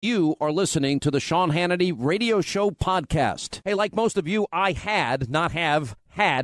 You are listening to the Sean Hannity Radio Show podcast. Hey, like most of you, I had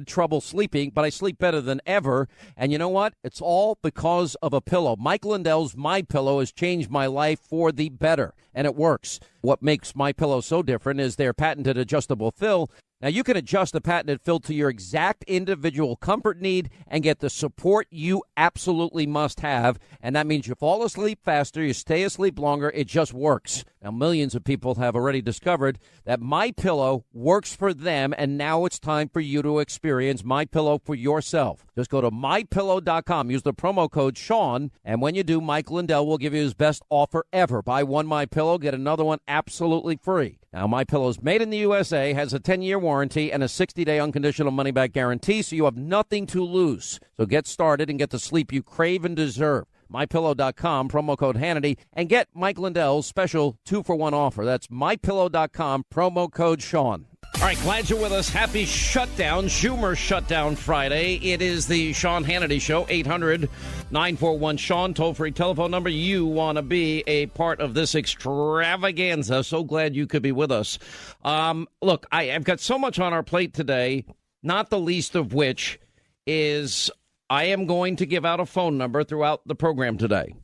trouble sleeping, but I sleep better than ever. And you know what? It's all because of a pillow. Mike Lindell's My Pillow has changed my life for the better, and it works. What makes My Pillow so different is their patented adjustable fill. Now, you can adjust the patented fill to your exact individual comfort need and get the support you absolutely must have. And that means you fall asleep faster, you stay asleep longer. It just works. Now, millions of people have already discovered that My Pillow works for them, and now it's time for you to experience My Pillow for yourself. Just go to MyPillow.com. Use the promo code Sean, and when you do, Mike Lindell will give you his best offer ever. Buy one My Pillow, get another one absolutely free. Now, My Pillow's made in the USA, has a 10-year warranty and a 60-day unconditional money-back guarantee, so you have nothing to lose. So get started and get the sleep you crave and deserve. MyPillow.com, promo code Hannity, and get Mike Lindell's special 2-for-1 offer. That's MyPillow.com, promo code Sean. All right, glad you're with us. Happy shutdown, Schumer Shutdown Friday. It is the Sean Hannity Show, 800-941-SEAN, toll-free telephone number. You want to be a part of this extravaganza. So glad you could be with us. Look, I've got so much on our plate today, not the least of which is I am going to give out a phone number throughout the program today.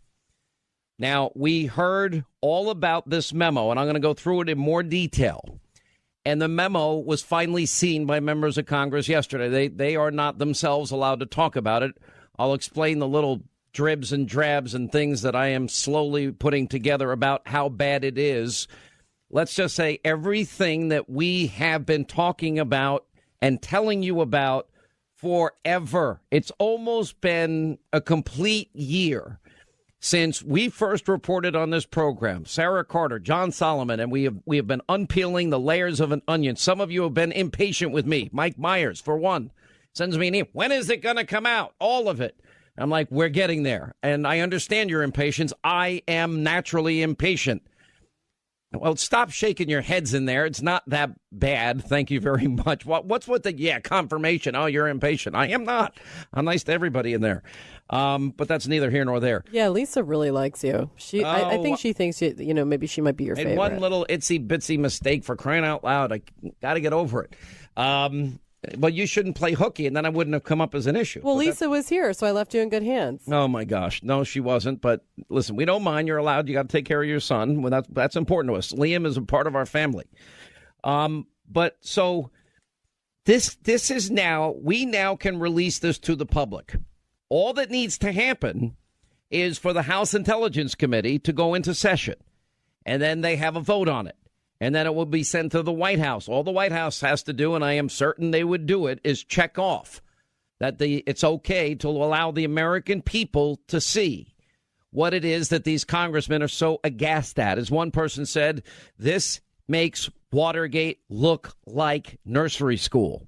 Now, we heard all about this memo, and I'm going to go through it in more detail. And the memo was finally seen by members of Congress yesterday. They are not themselves allowed to talk about it. I'll explain the little dribs and drabs and things that I am slowly putting together about how bad it is. Let's just say everything that we have been talking about and telling you about forever. It's almost been a complete year since we first reported on this program. Sarah Carter, John Solomon, and we have been unpeeling the layers of an onion. Some of you have been impatient with me. Mike Myers, for one, sends me an email. When is it going to come out? All of it. I'm like, we're getting there. And I understand your impatience. I am naturally impatient. Well, stop shaking your heads in there. It's not that bad. Thank you very much. What's with the, confirmation? Oh, you're impatient. I am not. I'm nice to everybody in there. But that's neither here nor there. Yeah, Lisa really likes you. I think she thinks, maybe she might be your favorite. One little itsy-bitsy mistake, for crying out loud. I got to get over it. But you shouldn't play hooky, and then I wouldn't have come up as an issue. Well, Lisa was here, so I left you in good hands. Oh, my gosh. No, she wasn't. But listen, we don't mind. You're allowed. You got to take care of your son. Well, that's important to us. Liam is a part of our family. But so this is now, we now can release this to the public. All that needs to happen is for the House Intelligence Committee to go into session, and then they have a vote on it. And then it will be sent to the White House. All the White House has to do, and I am certain they would do it, is check off that it's okay to allow the American people to see what it is that these congressmen are so aghast at. As one person said, this makes Watergate look like nursery school.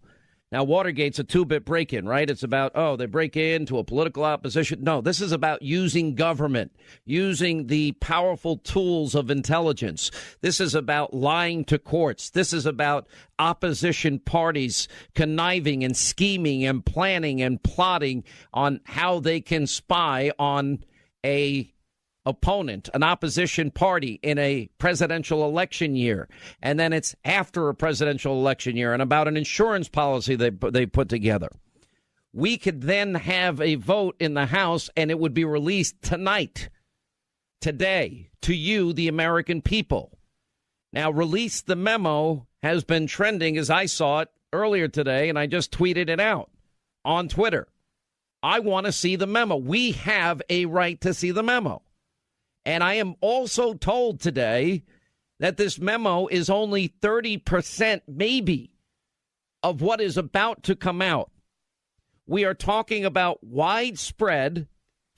Now, Watergate's a two-bit break-in, right? It's about, they break into a political opposition. No, this is about using government, using the powerful tools of intelligence. This is about lying to courts. This is about opposition parties conniving and scheming and planning and plotting on how they can spy on a opponent, an opposition party in a presidential election year. And then it's after a presidential election year and about an insurance policy they put together. We could then have a vote in the House and it would be released tonight, today, to you, the American people. Now, Release the Memo has been trending as I saw it earlier today, and I just tweeted it out on Twitter. I want to see the memo. We have a right to see the memo. And I am also told today that this memo is only 30% maybe of what is about to come out. We are talking about widespread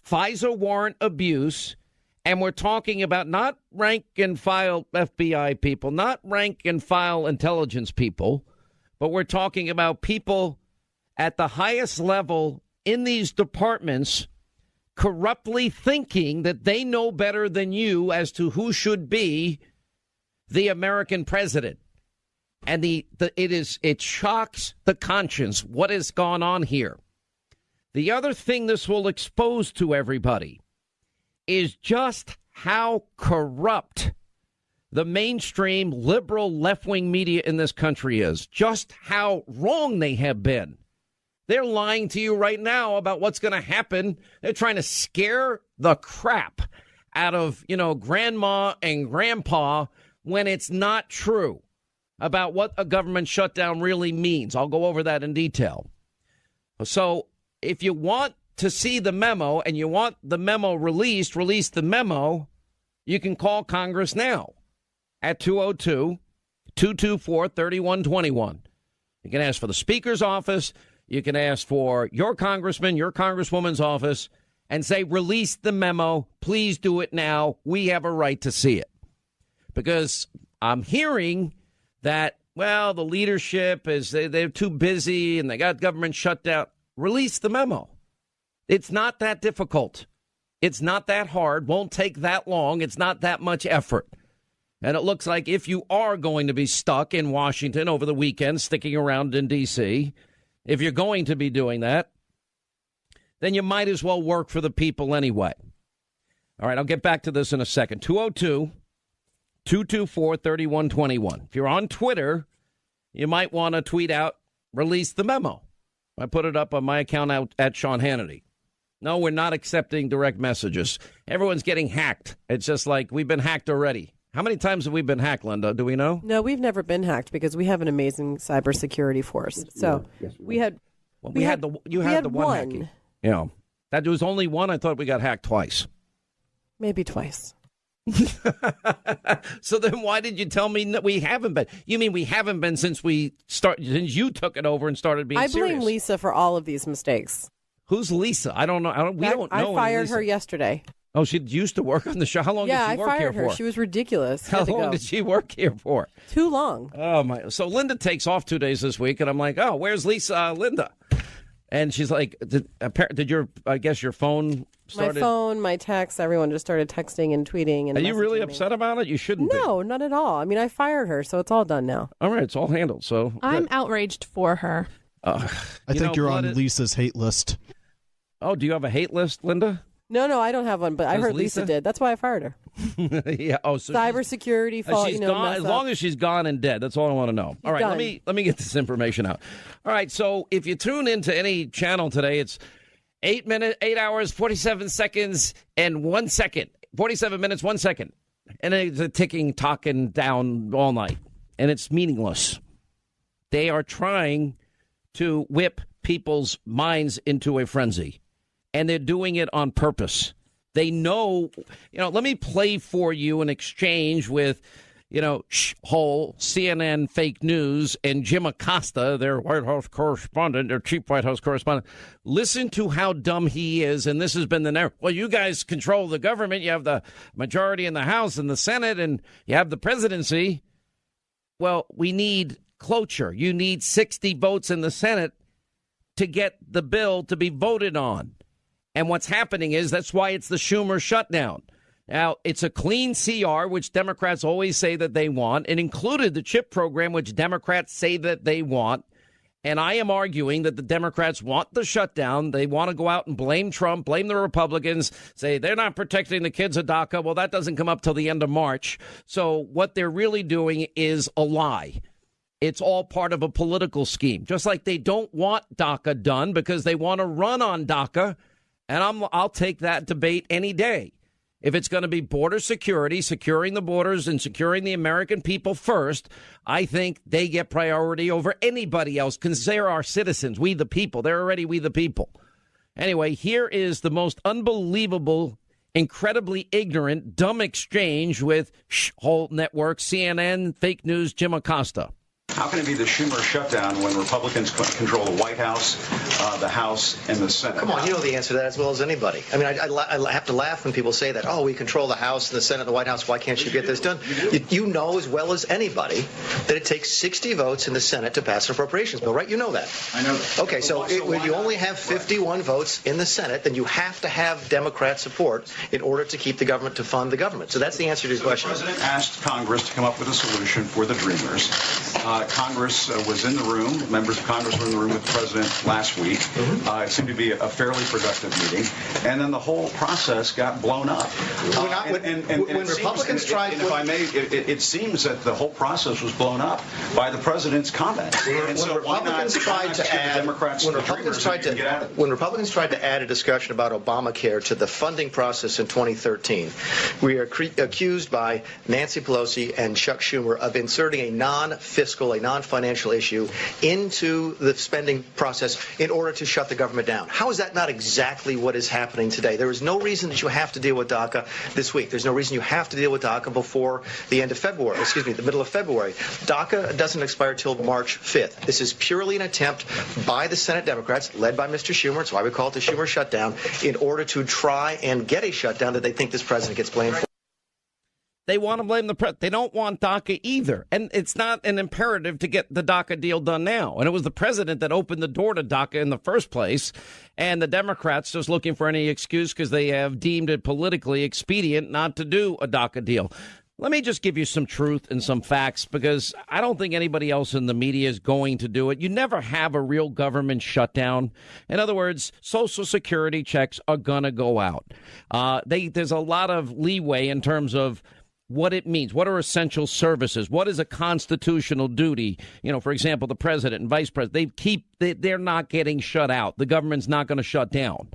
FISA warrant abuse, and we're talking about not rank and file FBI people, not rank and file intelligence people, but we're talking about people at the highest level in these departments corruptly thinking that they know better than you as to who should be the American president. And it shocks the conscience what has gone on here. The other thing this will expose to everybody is just how corrupt the mainstream liberal left-wing media in this country is, just how wrong they have been. They're lying to you right now about what's going to happen. They're trying to scare the crap out of, grandma and grandpa when it's not true about what a government shutdown really means. I'll go over that in detail. So if you want to see the memo and you want the memo release the memo, you can call Congress now at 202-224-3121. You can ask for the Speaker's office. You can ask for your congressman, your congresswoman's office, and say, release the memo. Please do it now. We have a right to see it. Because I'm hearing that, well, the leadership is they're too busy and they got government shut down. Release the memo. It's not that difficult. It's not that hard. Won't take that long. It's not that much effort. And it looks like if you are going to be stuck in Washington over the weekend, sticking around in D.C., if you're going to be doing that, then you might as well work for the people anyway. All right, I'll get back to this in a second. 202-224-3121. If you're on Twitter, you might want to tweet out, release the memo. I put it up on my account out at Sean Hannity. No, we're not accepting direct messages. Everyone's getting hacked. It's just like we've been hacked already. How many times have we been hacked, Linda? Do we know? No, we've never been hacked because we have an amazing cybersecurity force. So we had the one hacking. Yeah, that was only one. I thought we got hacked twice. Maybe twice. So then why did you tell me that we haven't been? You mean we haven't been since since you took it over and started being serious? I blame Lisa for all of these mistakes. Who's Lisa? I don't know. We don't know. I fired her yesterday. Oh, she used to work on the show. How long did she work here for? Yeah, I fired her. She was ridiculous. How long did she work here for? Too long. Oh, my. So Linda takes off 2 days this week, and I'm like, oh, where's Lisa, Linda? And she's like, did your phone started? My phone, my text, everyone just started texting and tweeting. And are you really upset about it? You shouldn't be. No, not at all. I mean, I fired her, so it's all done now. All right, it's all handled. So I'm outraged for her. I think you're on Lisa's hate list. Oh, do you have a hate list, Linda? No, I don't have one, but I heard Lisa did. That's why I fired her. Yeah. Oh, so cybersecurity fault. She's gone, as long as she's gone and dead. That's all I want to know. All right, let me get this information out. All right, so if you tune into any channel today, it's 8 hours, 47 seconds, and 1 second. 47 minutes, 1 second, and it's a ticking, talking down all night, and it's meaningless. They are trying to whip people's minds into a frenzy. And they're doing it on purpose. They know, let me play for you an exchange with, whole CNN fake news and Jim Acosta, their White House correspondent, their chief White House correspondent. Listen to how dumb he is. And this has been the narrative. Well, you guys control the government. You have the majority in the House and the Senate, and you have the presidency. Well, we need cloture. You need 60 votes in the Senate to get the bill to be voted on. And what's happening is that's why it's the Schumer shutdown. Now, it's a clean CR, which Democrats always say that they want. It included the CHIP program, which Democrats say that they want. And I am arguing that the Democrats want the shutdown. They want to go out and blame Trump, blame the Republicans, say they're not protecting the kids of DACA. Well, that doesn't come up till the end of March. So what they're really doing is a lie. It's all part of a political scheme, just like they don't want DACA done because they want to run on DACA. And I'll take that debate any day. If it's going to be border security, securing the borders and securing the American people first, I think they get priority over anybody else because they're our citizens, we the people. They're already we the people. Anyway, here is the most unbelievable, incredibly ignorant, dumb exchange with whole network, CNN, fake news, Jim Acosta. How can it be the Schumer shutdown when Republicans control the White House, the House, and the Senate? Come on, you know the answer to that as well as anybody. I mean, I have to laugh when people say that, oh, we control the House and the Senate and the White House. Why can't you get this done? You know as well as anybody that it takes 60 votes in the Senate to pass an appropriations bill, right? You know that. I know that. Okay, so when you only have 51 votes in the Senate, then you have to have Democrat support in order to keep the government, to fund the government. So that's the answer to your question. The president asked Congress to come up with a solution for the Dreamers. Congress was in the room. Members of Congress were in the room with the president last week. It seemed to be a fairly productive meeting. And then the whole process got blown up. When Republicans tried... If I may, it seems that the whole process was blown up by the president's comments. When Republicans tried to add a discussion about Obamacare to the funding process in 2013, we are accused by Nancy Pelosi and Chuck Schumer of inserting a non-fiscal, a non-financial issue into the spending process in order to shut the government down. How is that not exactly what is happening today? There is no reason that you have to deal with DACA this week. There's no reason you have to deal with DACA before the end of February, the middle of February. DACA doesn't expire till March 5th. This is purely an attempt by the Senate Democrats, led by Mr. Schumer, that's why we call it the Schumer shutdown, in order to try and get a shutdown that they think this president gets blamed for. They want to blame the president. They don't want DACA either. And it's not an imperative to get the DACA deal done now. And it was the president that opened the door to DACA in the first place. And the Democrats just looking for any excuse because they have deemed it politically expedient not to do a DACA deal. Let me just give you some truth and some facts, because I don't think anybody else in the media is going to do it. You never have a real government shutdown. In other words, Social Security checks are going to go out. There's a lot of leeway in terms of what it means. What are essential services? What is a constitutional duty? You know, for example, the president and vice president, they're not getting shut out. The government's not going to shut down.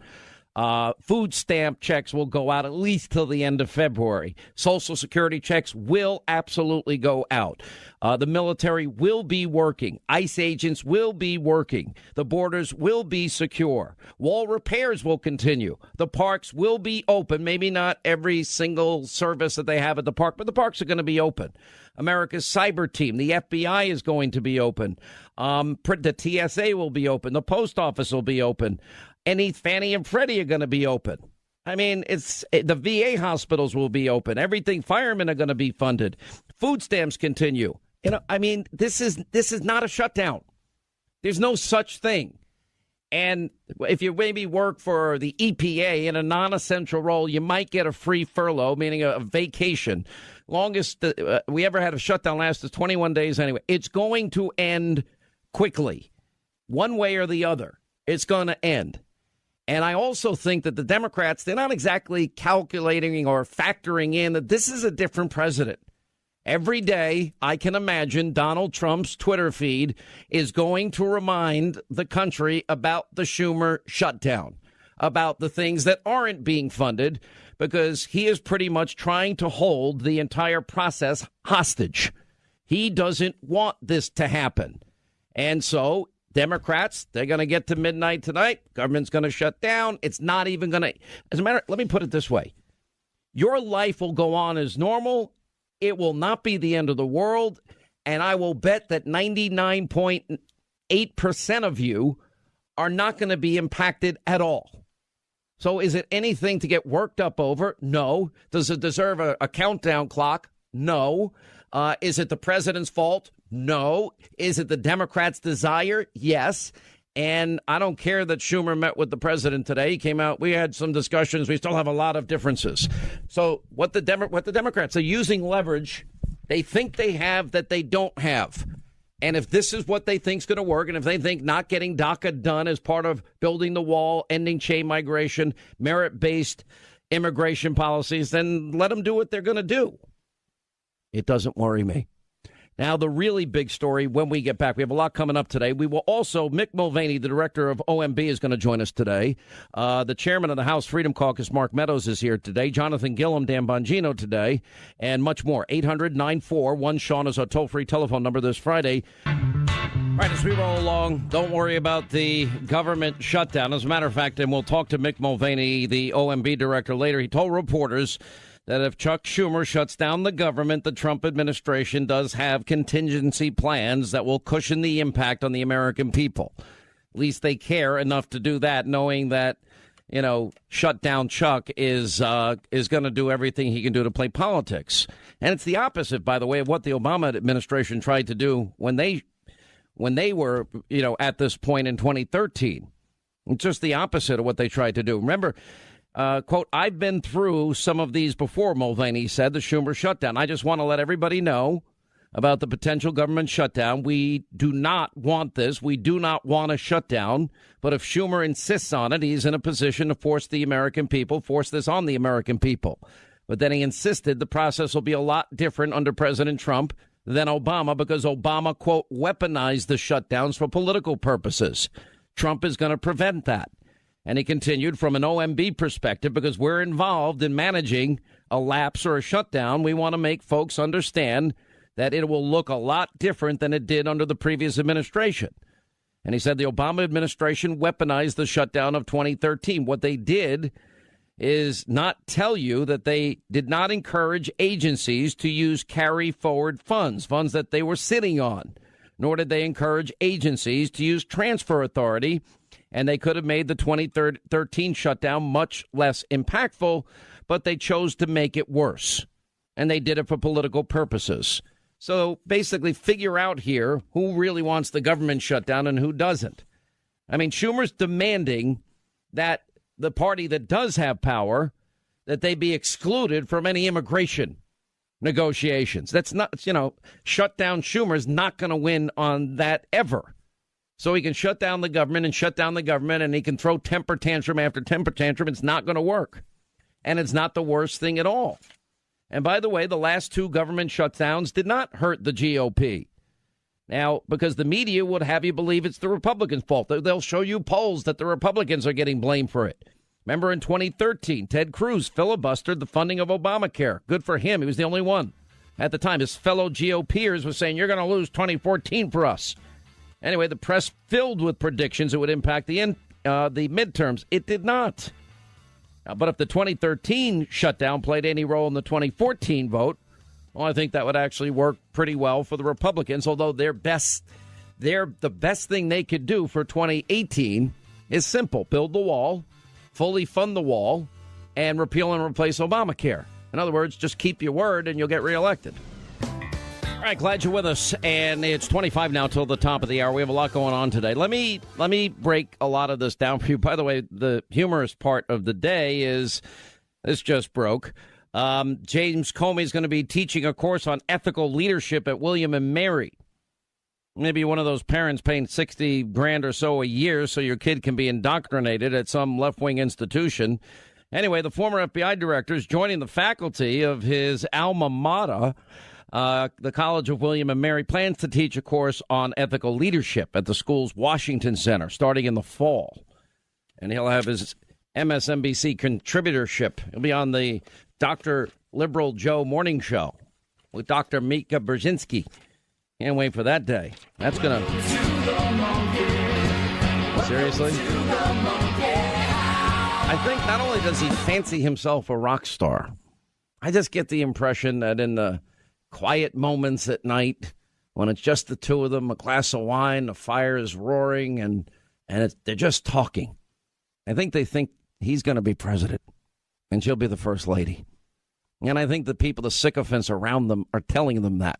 Food stamp checks will go out at least till the end of February. Social Security checks will absolutely go out. The military will be working. ICE agents will be working. The borders will be secure. Wall repairs will continue. The parks will be open. Maybe not every single service that they have at the park, but the parks are going to be open. America's cyber team, the FBI is going to be open. The TSA will be open. The post office will be open. Fannie and Freddie are going to be open. I mean, the VA hospitals will be open. Everything, firemen are going to be funded. Food stamps continue. You know, I mean, this is not a shutdown. There's no such thing. And if you maybe work for the EPA in a non-essential role, you might get a free furlough, meaning a vacation. Longest we ever had a shutdown last is 21 days anyway. It's going to end quickly, one way or the other. It's going to end. And I also think that the Democrats, they're not exactly calculating or factoring in that this is a different president. Every day, I can imagine Donald Trump's Twitter feed is going to remind the country about the Schumer shutdown, about the things that aren't being funded, because he is pretty much trying to hold the entire process hostage. He doesn't want this to happen. And so Democrats, they're going to get to midnight tonight. Government's going to shut down. It's not even going to. As a matter, let me put it this way. Your life will go on as normal. It will not be the end of the world. And I will bet that 99.8% of you are not going to be impacted at all. So is it anything to get worked up over? No. Does it deserve a countdown clock? No. Is it the president's fault? No. Is it the Democrats' desire? Yes. And I don't care that Schumer met with the president today. He came out. We had some discussions. We still have a lot of differences. So what the Democrats are using leverage they think they have that they don't have. And if this is what they think is going to work, and if they think not getting DACA done as part of building the wall, ending chain migration, merit-based immigration policies, then let them do what they're going to do. It doesn't worry me. Now, the really big story when we get back, we have a lot coming up today. We will also, Mick Mulvaney, the director of OMB, is going to join us today. The chairman of the House Freedom Caucus, Mark Meadows, is here today. Jonathan Gillum, Dan Bongino today, and much more. 800-941-SEAN is our toll-free telephone number this Friday. All right, as we roll along, don't worry about the government shutdown. As a matter of fact, and we'll talk to Mick Mulvaney, the OMB director, later. He told reporters that if Chuck Schumer shuts down the government, the Trump administration does have contingency plans that will cushion the impact on the American people. At least they care enough to do that, knowing that, you know, shut down Chuck is going to do everything he can do to play politics. And it's the opposite, by the way, of what the Obama administration tried to do when they were, you know, at this point in 2013. It's just the opposite of what they tried to do. Remember, quote, I've been through some of these before, Mulvaney said, the Schumer shutdown. I just want to let everybody know about the potential government shutdown. We do not want this. We do not want a shutdown. But if Schumer insists on it, he's in a position to force this on the American people. But then he insisted the process will be a lot different under President Trump than Obama because Obama, quote, weaponized the shutdowns for political purposes. Trump is going to prevent that. And he continued from an OMB perspective, because we're involved in managing a lapse or a shutdown. We want to make folks understand that it will look a lot different than it did under the previous administration. And he said the Obama administration weaponized the shutdown of 2013. What they did is not tell you that they did not encourage agencies to use carry forward funds that they were sitting on, nor did they encourage agencies to use transfer authority. And they could have made the 2013 shutdown much less impactful, but they chose to make it worse. And they did it for political purposes. So basically figure out here who really wants the government shutdown and who doesn't. I mean, Schumer's demanding that the party that does have power, that they be excluded from any immigration negotiations. That's not, shut down Schumer's not going to win on that ever. So he can shut down the government, and he can throw temper tantrum after temper tantrum. It's not going to work. And it's not the worst thing at all. And by the way, the last two government shutdowns did not hurt the GOP. Now, because the media would have you believe it's the Republicans' fault. They'll show you polls that the Republicans are getting blamed for it. Remember in 2013, Ted Cruz filibustered the funding of Obamacare. Good for him. He was the only one. At the time, his fellow GOPers were saying, you're going to lose 2014 for us. Anyway, the press filled with predictions it would impact the midterms. It did not. But if the 2013 shutdown played any role in the 2014 vote, well, I think that would actually work pretty well for the Republicans, although the best thing they could do for 2018 is simple. Build the wall, fully fund the wall, and repeal and replace Obamacare. In other words, just keep your word and you'll get reelected. All right, glad you're with us, and it's 25 now till the top of the hour. We have a lot going on today. Let me break a lot of this down for you. By the way, the humorous part of the day is this just broke. James Comey is going to be teaching a course on ethical leadership at William and Mary. Maybe one of those parents paying $60,000 or so a year so your kid can be indoctrinated at some left-wing institution. Anyway, the former FBI director is joining the faculty of his alma mater. The College of William and Mary plans to teach a course on ethical leadership at the school's Washington Center starting in the fall. And he'll have his MSNBC contributorship. He'll be on the Dr. Liberal Joe morning show with Dr. Mika Brzezinski. Can't wait for that day. That's going to... Seriously? I think not only does he fancy himself a rock star, I just get the impression that in the quiet moments at night, when it's just the two of them, a glass of wine, the fire is roaring, and they're just talking. I think they think he's going to be president, and she'll be the first lady. And I think the people, the sycophants around them, are telling them that.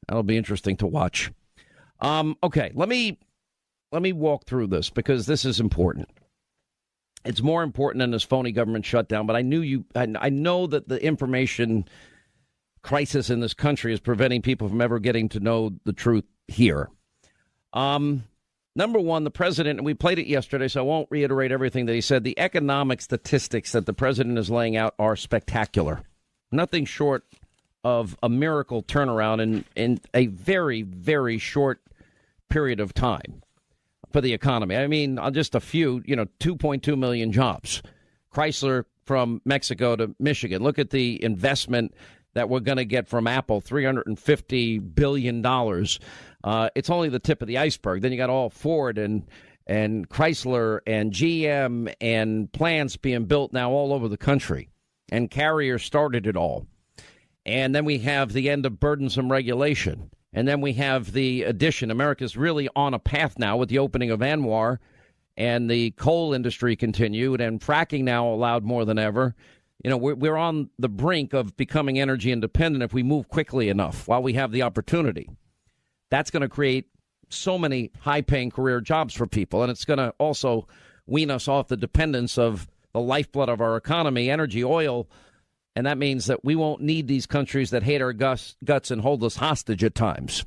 That'll be interesting to watch. Okay, let me walk through this because this is important. It's more important than this phony government shutdown, but I know that the information crisis in this country is preventing people from ever getting to know the truth here. Number one, the president, and we played it yesterday, so I won't reiterate everything that he said. The economic statistics that the president is laying out are spectacular. Nothing short of a miracle turnaround in a very, very short period of time for the economy. I mean, just a few, 2.2 million jobs. Chrysler from Mexico to Michigan. Look at the investment that we're going to get from Apple, $350 billion. It's only the tip of the iceberg. Then you got all Ford and Chrysler and GM and plants being built now all over the country. And Carrier started it all. And then we have the end of burdensome regulation. And then we have the addition. America's really on a path now with the opening of ANWR, and the coal industry continued, and fracking now allowed more than ever. We're on the brink of becoming energy independent if we move quickly enough while we have the opportunity. That's going to create so many high-paying career jobs for people, and it's going to also wean us off the dependence of the lifeblood of our economy, energy, oil, And that means that we won't need these countries that hate our guts and hold us hostage at times.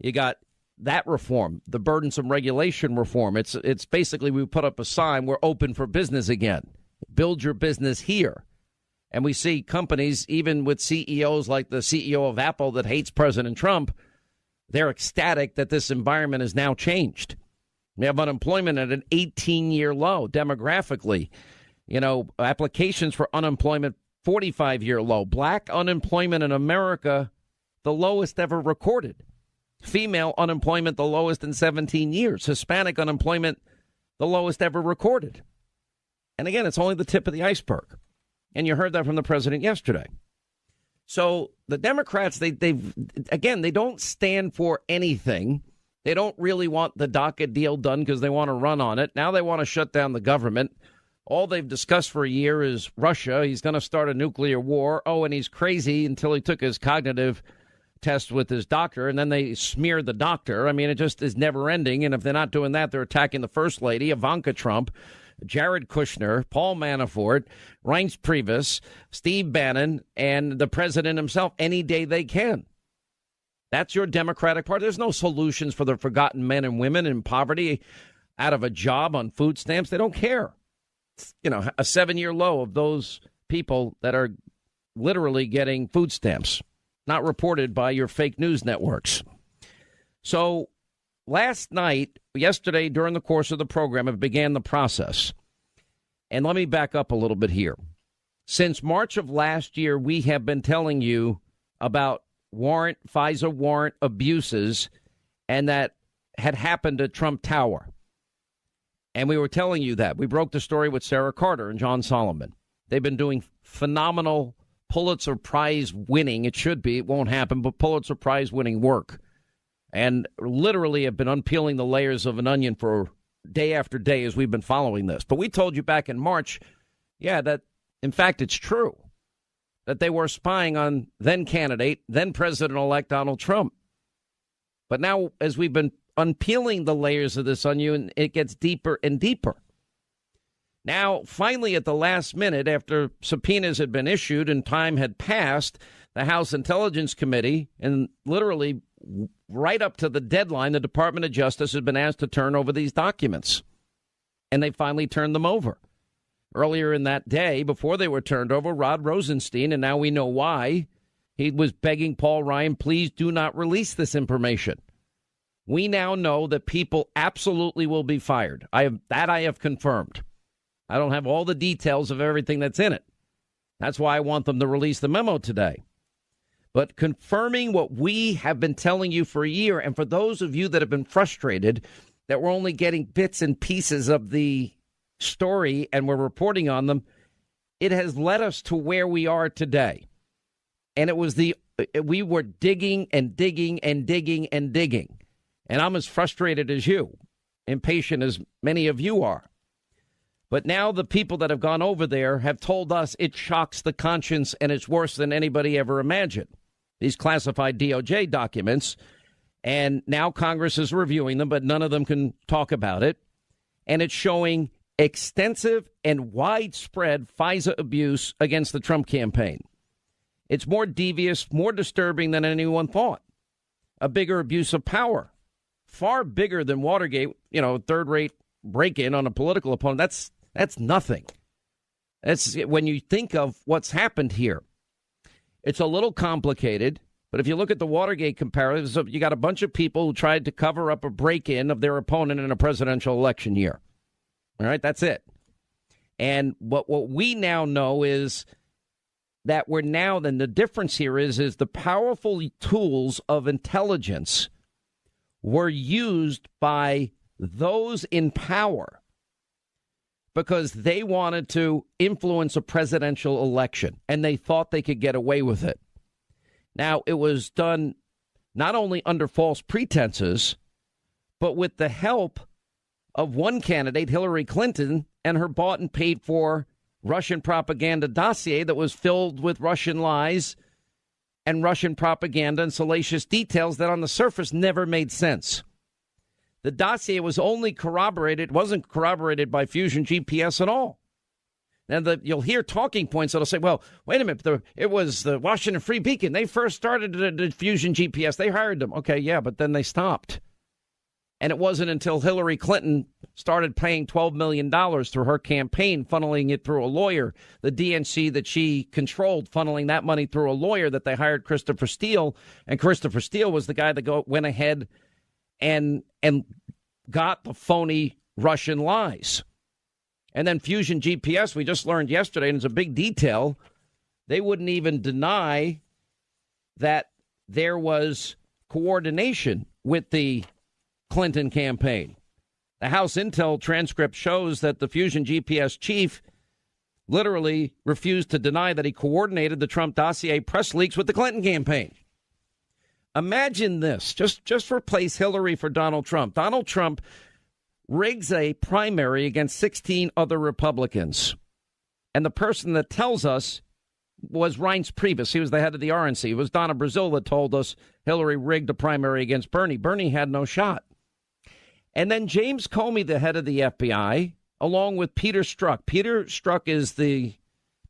You got that reform, the burdensome regulation reform. It's basically we put up a sign, we're open for business again. Build your business here. And we see companies, even with CEOs like the CEO of Apple that hates President Trump, they're ecstatic that this environment has now changed. We have unemployment at an 18-year low demographically. You know, applications for unemployment, 45-year low. Black unemployment in America, the lowest ever recorded. Female unemployment, the lowest in 17 years. Hispanic unemployment, the lowest ever recorded. And again, it's only the tip of the iceberg. And you heard that from the president yesterday. So the Democrats, they don't stand for anything. They don't really want the DACA deal done because they want to run on it. Now they want to shut down the government. All they've discussed for a year is Russia. He's going to start a nuclear war. Oh, and he's crazy until he took his cognitive test with his doctor, and then they smeared the doctor. I mean, it just is never ending. And if they're not doing that, they're attacking the first lady, Ivanka Trump, Jared Kushner, Paul Manafort, Reince Priebus, Steve Bannon, and the president himself any day they can. That's your Democratic Party. There's no solutions for the forgotten men and women in poverty, out of a job, on food stamps. They don't care. It's, you know, a 7-year low of those people that are literally getting food stamps, not reported by your fake news networks. So yesterday, during the course of the program, it began the process. And let me back up a little bit here. Since March of last year, we have been telling you about FISA warrant abuses, and that had happened at Trump Tower. And we were telling you that. We broke the story with Sarah Carter and John Solomon. They've been doing phenomenal Pulitzer Prize winning, it won't happen, but Pulitzer Prize winning work. And literally have been unpeeling the layers of an onion for day after day as we've been following this. But we told you back in March, that in fact it's true, that they were spying on then candidate, then President-elect Donald Trump. But now, as we've been unpeeling the layers of this onion, it gets deeper and deeper. Now, finally, at the last minute, after subpoenas had been issued and time had passed, the House Intelligence Committee, and literally right up to the deadline, the Department of Justice had been asked to turn over these documents. And they finally turned them over. Earlier in that day, before they were turned over, Rod Rosenstein, and now we know why, he was begging Paul Ryan, please do not release this information. We now know that people absolutely will be fired. I have confirmed. I don't have all the details of everything that's in it. That's why I want them to release the memo today. But confirming what we have been telling you for a year, and for those of you that have been frustrated that we're only getting bits and pieces of the story and we're reporting on them, it has led us to where we are today. And we were digging and digging and digging and digging. And I'm as frustrated as you, impatient as many of you are. But now the people that have gone over there have told us it shocks the conscience and it's worse than anybody ever imagined. These classified DOJ documents, and now Congress is reviewing them, but none of them can talk about it. And it's showing extensive and widespread FISA abuse against the Trump campaign. It's more devious, more disturbing than anyone thought. A bigger abuse of power, far bigger than Watergate, third-rate break-in on a political opponent. That's nothing. That's when you think of what's happened here. It's a little complicated, but if you look at the Watergate comparison, you got a bunch of people who tried to cover up a break-in of their opponent in a presidential election year. All right, that's it. And what we now know is that then the difference here is the powerful tools of intelligence were used by those in power because they wanted to influence a presidential election, and they thought they could get away with it. Now, it was done not only under false pretenses, but with the help of one candidate, Hillary Clinton, and her bought and paid for Russian propaganda dossier that was filled with Russian lies and Russian propaganda and salacious details that on the surface never made sense. The dossier was only wasn't corroborated by Fusion GPS at all. Now, you'll hear talking points that'll say, well, wait a minute, it was the Washington Free Beacon. They first started the Fusion GPS. They hired them. Okay, yeah, but then they stopped. And it wasn't until Hillary Clinton started paying $12 million through her campaign, funneling it through a lawyer, the DNC that she controlled, funneling that money through a lawyer, that they hired Christopher Steele. And Christopher Steele was the guy that went ahead and got the phony Russian lies. And then Fusion GPS, we just learned yesterday, and it's a big detail, they wouldn't even deny that there was coordination with the Clinton campaign. The House Intel transcript shows that the Fusion GPS chief literally refused to deny that he coordinated the Trump dossier press leaks with the Clinton campaign. Imagine this. Just replace Hillary for Donald Trump. Donald Trump rigs a primary against 16 other Republicans. And the person that tells us was Reince Priebus. He was the head of the RNC. It was Donna Brazil that told us Hillary rigged a primary against Bernie. Bernie had no shot. And then James Comey, the head of the FBI, along with Peter Strzok. Peter Strzok is the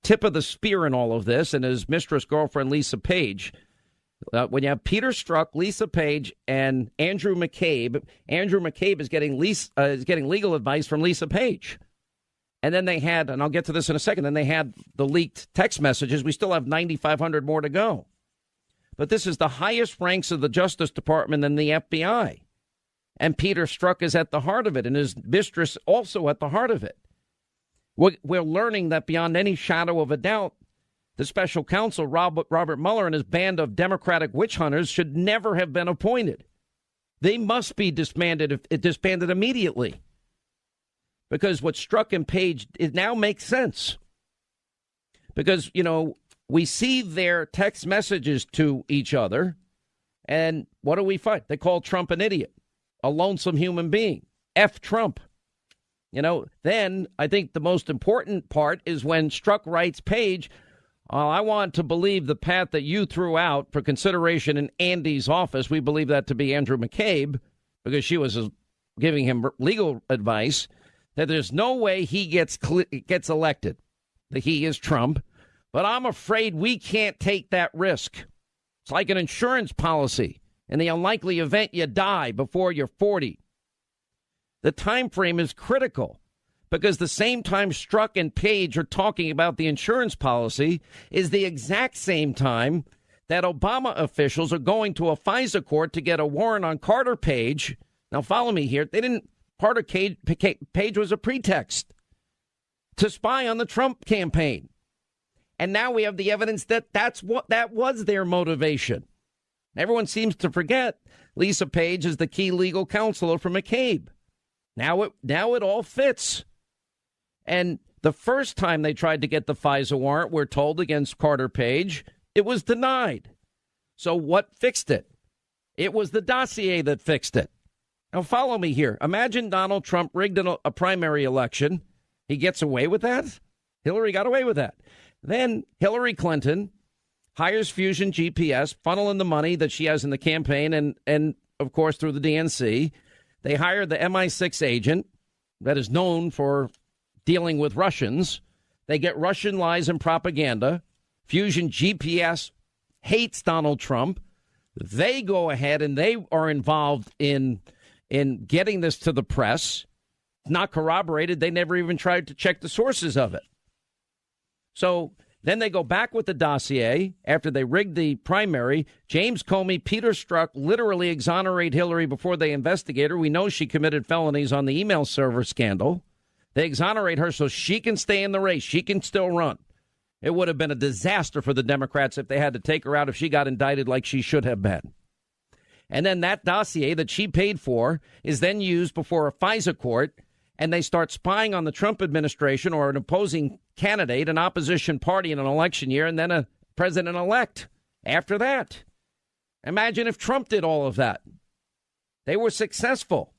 tip of the spear in all of this, and his mistress girlfriend, Lisa Page. When you have Peter Strzok, Lisa Page, and Andrew McCabe is getting legal advice from Lisa Page. And then they had, and I'll get to this in a second, then they had the leaked text messages. We still have 9,500 more to go. But this is the highest ranks of the Justice Department and the FBI. And Peter Strzok is at the heart of it, and his mistress also at the heart of it. We're learning that beyond any shadow of a doubt, the special counsel, Robert Mueller, and his band of Democratic witch hunters should never have been appointed. They must be disbanded immediately. Because what Strzok and Page, it now makes sense. Because, we see their text messages to each other, and what do we find? They call Trump an idiot, a lonesome human being. F Trump. Then I think the most important part is when Strzok writes Page, I want to believe the path that you threw out for consideration in Andy's office. We believe that to be Andrew McCabe, because she was giving him legal advice, that there's no way he gets elected, that he is Trump. But I'm afraid we can't take that risk. It's like an insurance policy. In the unlikely event you die before you're 40. The time frame is critical, because the same time Strzok and Page are talking about the insurance policy is the exact same time that Obama officials are going to a FISA court to get a warrant on Carter Page. Now, follow me here. Carter Page was a pretext to spy on the Trump campaign. And now we have the evidence that that was their motivation. Everyone seems to forget Lisa Page is the key legal counselor for McCabe. Now it all fits. And the first time they tried to get the FISA warrant, we're told, against Carter Page, it was denied. So what fixed it? It was the dossier that fixed it. Now follow me here. Imagine Donald Trump rigged a primary election. He gets away with that? Hillary got away with that. Then Hillary Clinton hires Fusion GPS, funneling the money that she has in the campaign and of course, through the DNC. They hire the MI6 agent that is known for dealing with Russians. They get Russian lies and propaganda. Fusion GPS hates Donald Trump. They go ahead and they are involved in getting this to the press. It's not corroborated. They never even tried to check the sources of it. So then they go back with the dossier after they rigged the primary. James Comey, Peter Strzok literally exonerate Hillary before they investigate her. We know she committed felonies on the email server scandal. They exonerate her so she can stay in the race. She can still run. It would have been a disaster for the Democrats if they had to take her out if she got indicted like she should have been. And then that dossier that she paid for is then used before a FISA court, and they start spying on the Trump administration or an opposing candidate, an opposition party in an election year, and then a president-elect after that. Imagine if Trump did all of that. They were successful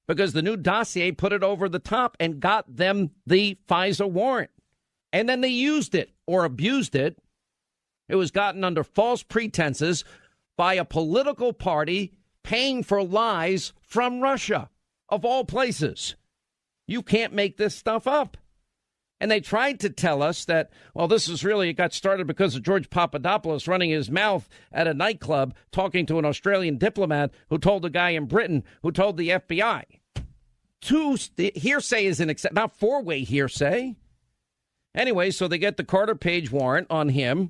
because the new dossier put it over the top and got them the FISA warrant. And then they used it or abused it. It was gotten under false pretenses by a political party paying for lies from Russia, of all places. You can't make this stuff up. And they tried to tell us that, well, it got started because of George Papadopoulos running his mouth at a nightclub talking to an Australian diplomat who told a guy in Britain who told the FBI. Hearsay is not four-way hearsay. Anyway, so they get the Carter Page warrant on him.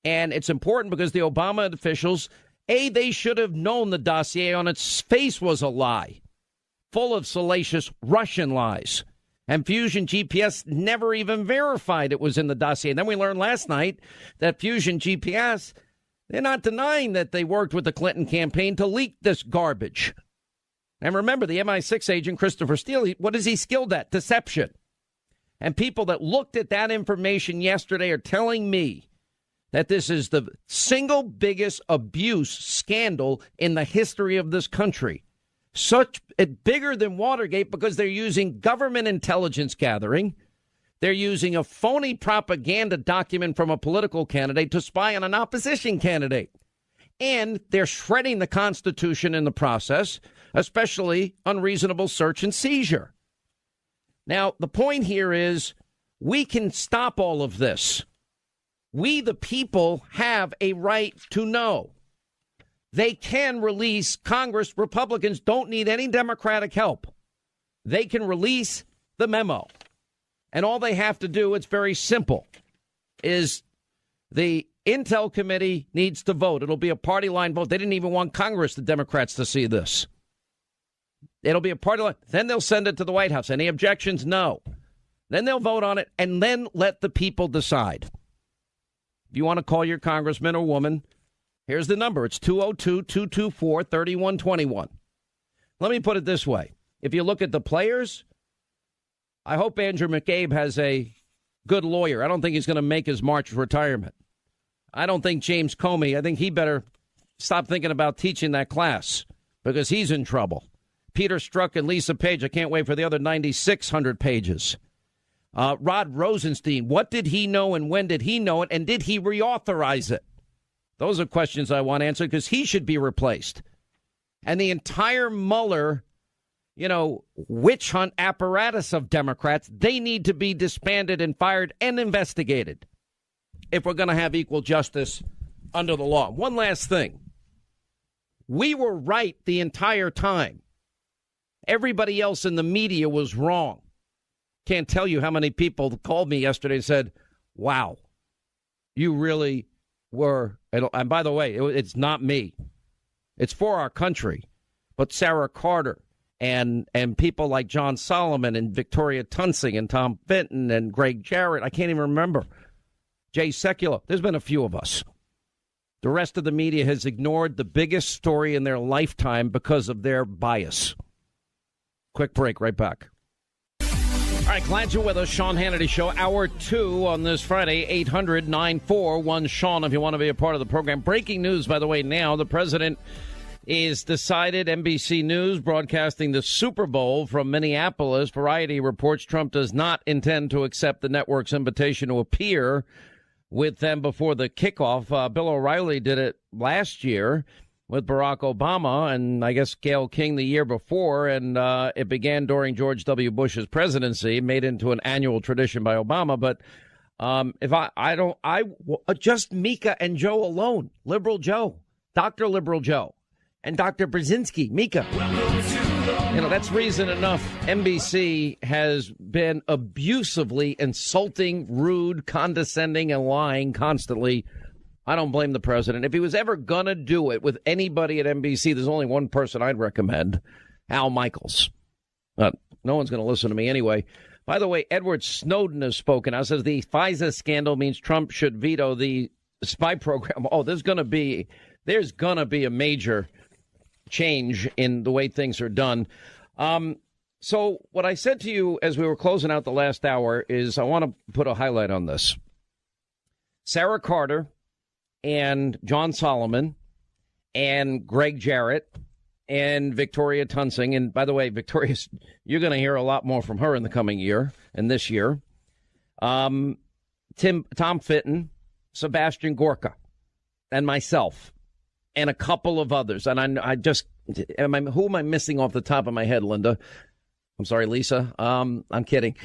And it's important because the Obama officials, they should have known the dossier on its face was a lie, full of salacious Russian lies. And Fusion GPS never even verified it was in the dossier. And then we learned last night that Fusion GPS, they're not denying that they worked with the Clinton campaign to leak this garbage. And remember, the MI6 agent, Christopher Steele, what is he skilled at? Deception. And people that looked at that information yesterday are telling me that this is the single biggest abuse scandal in the history of this country. Bigger than Watergate because they're using government intelligence gathering. They're using a phony propaganda document from a political candidate to spy on an opposition candidate. And they're shredding the Constitution in the process, especially unreasonable search and seizure. Now, the point here is we can stop all of this. We, the people, have a right to know. They can release Congress. Republicans don't need any Democratic help. They can release the memo. And all they have to do, it's very simple, is the Intel Committee needs to vote. It'll be a party line vote. They didn't even want Congress, the Democrats, to see this. It'll be a party line. Then they'll send it to the White House. Any objections? No. Then they'll vote on it and then let the people decide. If you want to call your congressman or woman, here's the number. It's 202-224-3121. Let me put it this way. If you look at the players, I hope Andrew McCabe has a good lawyer. I don't think he's going to make his March retirement. I don't think James Comey, I think he better stop thinking about teaching that class because he's in trouble. Peter Strzok and Lisa Page, I can't wait for the other 9,600 pages. Rod Rosenstein, what did he know and when did he know it? And did he reauthorize it? Those are questions I want answered because he should be replaced. And the entire Mueller, witch hunt apparatus of Democrats, they need to be disbanded and fired and investigated if we're going to have equal justice under the law. One last thing. We were right the entire time. Everybody else in the media was wrong. Can't tell you how many people called me yesterday and said, wow, you really were. And by the way, it's not me. It's for our country. But Sarah Carter and people like John Solomon and Victoria Tunsing and Tom Fenton and Greg Jarrett, I can't even remember, Jay Sekulow. There's been a few of us. The rest of the media has ignored the biggest story in their lifetime because of their bias. Quick break, right back. All right, glad you're with us. Sean Hannity Show, Hour 2 on this Friday, 800-941-SEAN if you want to be a part of the program. Breaking news, by the way, now the president is decided. NBC News broadcasting the Super Bowl from Minneapolis. Variety reports Trump does not intend to accept the network's invitation to appear with them before the kickoff. Bill O'Reilly did it last year with Barack Obama and I guess Gayle King the year before. And it began during George W. Bush's presidency, made into an annual tradition by Obama. But just Mika and Joe alone, Liberal Joe, Dr. Liberal Joe and Dr. Brzezinski, Mika. That's reason enough. NBC has been abusively insulting, rude, condescending, and lying constantly. I don't blame the president. If he was ever going to do it with anybody at NBC, there's only one person I'd recommend, Al Michaels. No one's going to listen to me anyway. By the way, Edward Snowden has spoken. Now, says the FISA scandal means Trump should veto the spy program. Oh, there's going to be a major change in the way things are done. So what I said to you as we were closing out the last hour is I want to put a highlight on this. Sarah Carter and John Solomon and Greg Jarrett and Victoria Tunsing. And by the way, Victoria, you're going to hear a lot more from her in the coming year and this year. Tom Fitton, Sebastian Gorka, and myself, and a couple of others. And who am I missing off the top of my head, Linda? I'm sorry, Lisa. I'm kidding.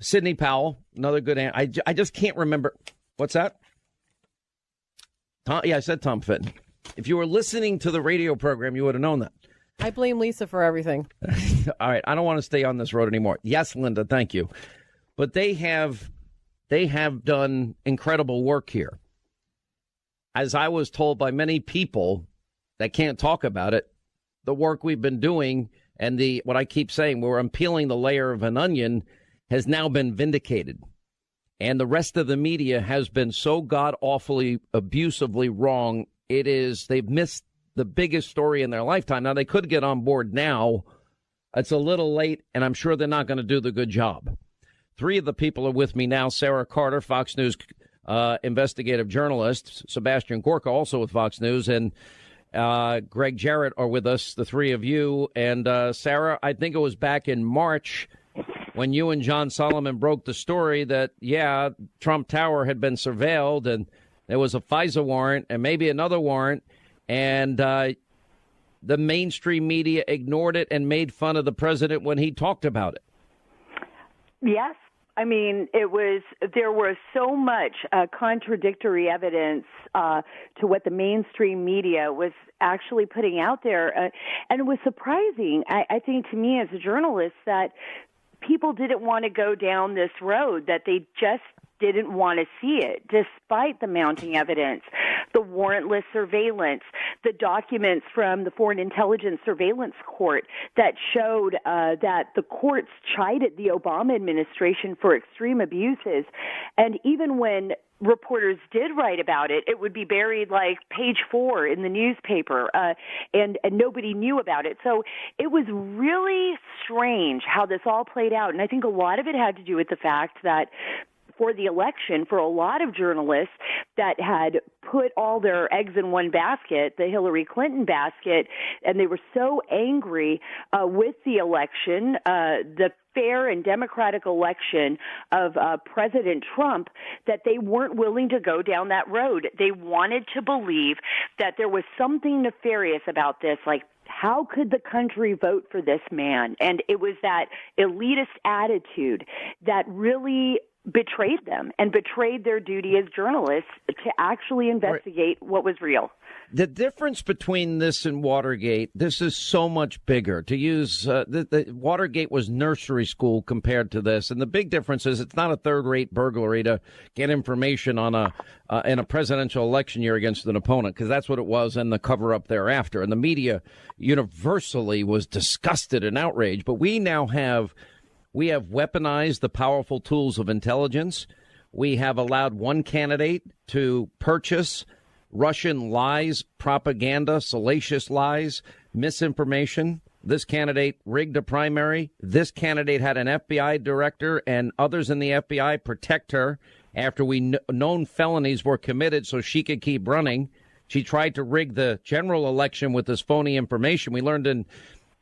Sidney Powell, another good answer. I just can't remember. What's that? I said Tom Fitton. If you were listening to the radio program, you would have known that. I blame Lisa for everything. All right, I don't want to stay on this road anymore. Yes, Linda, thank you. But they have done incredible work here. As I was told by many people that can't talk about it, the work we've been doing and what I keep saying, we're unpeeling the layer of an onion, has now been vindicated. And the rest of the media has been so god-awfully, abusively wrong. They've missed the biggest story in their lifetime. Now, they could get on board now. It's a little late, and I'm sure they're not going to do the good job. Three of the people are with me now. Sarah Carter, Fox News investigative journalist. Sebastian Gorka, also with Fox News. And Greg Jarrett are with us, the three of you. And Sarah, I think it was back in March when you and John Solomon broke the story that, Trump Tower had been surveilled and there was a FISA warrant and maybe another warrant. And the mainstream media ignored it and made fun of the president when he talked about it. Yes. I mean, there was so much contradictory evidence to what the mainstream media was actually putting out there. And it was surprising, I think, to me as a journalist, that people didn't want to go down this road, that they just didn't want to see it, despite the mounting evidence, the warrantless surveillance, the documents from the Foreign Intelligence Surveillance Court that showed that the courts chided the Obama administration for extreme abuses. And even when reporters did write about it, it would be buried like page 4 in the newspaper, and nobody knew about it. So it was really strange how this all played out. And I think a lot of it had to do with the fact that for the election, for a lot of journalists that had put all their eggs in one basket, the Hillary Clinton basket, and they were so angry with the election, the fair and democratic election of President Trump, that they weren't willing to go down that road. They wanted to believe that there was something nefarious about this, like, how could the country vote for this man? And it was that elitist attitude that really betrayed them and betrayed their duty as journalists to actually investigate what was real. The difference between this and Watergate, this is so much bigger. To use the Watergate was nursery school compared to this, and the big difference is it's not a third-rate burglary to get information on in a presidential election year against an opponent, because that's what it was, and the cover-up thereafter. And the media universally was disgusted and outraged. But we now have weaponized the powerful tools of intelligence. We have allowed one candidate to purchase Russian lies, propaganda, salacious lies, misinformation. This candidate rigged a primary. This candidate had an FBI director and others in the FBI protect her after known felonies were committed so she could keep running. She tried to rig the general election with this phony information. We learned in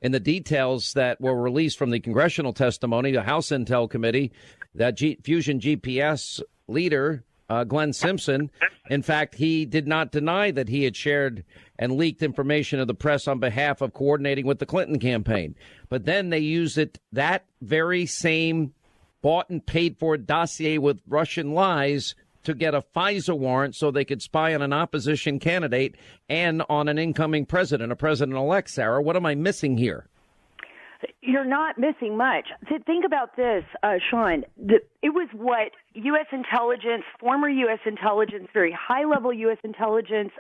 the details that were released from the congressional testimony, the House Intel Committee, that Fusion GPS leader, Glenn Simpson, in fact, he did not deny that he had shared and leaked information to the press on behalf of coordinating with the Clinton campaign. But then they used that very same bought and paid for dossier with Russian lies to get a FISA warrant so they could spy on an opposition candidate and on an incoming president, a president-elect. Sarah, what am I missing here? You're not missing much. Think about this, Sean. It was what U.S. intelligence, former U.S. intelligence, very high-level U.S. intelligence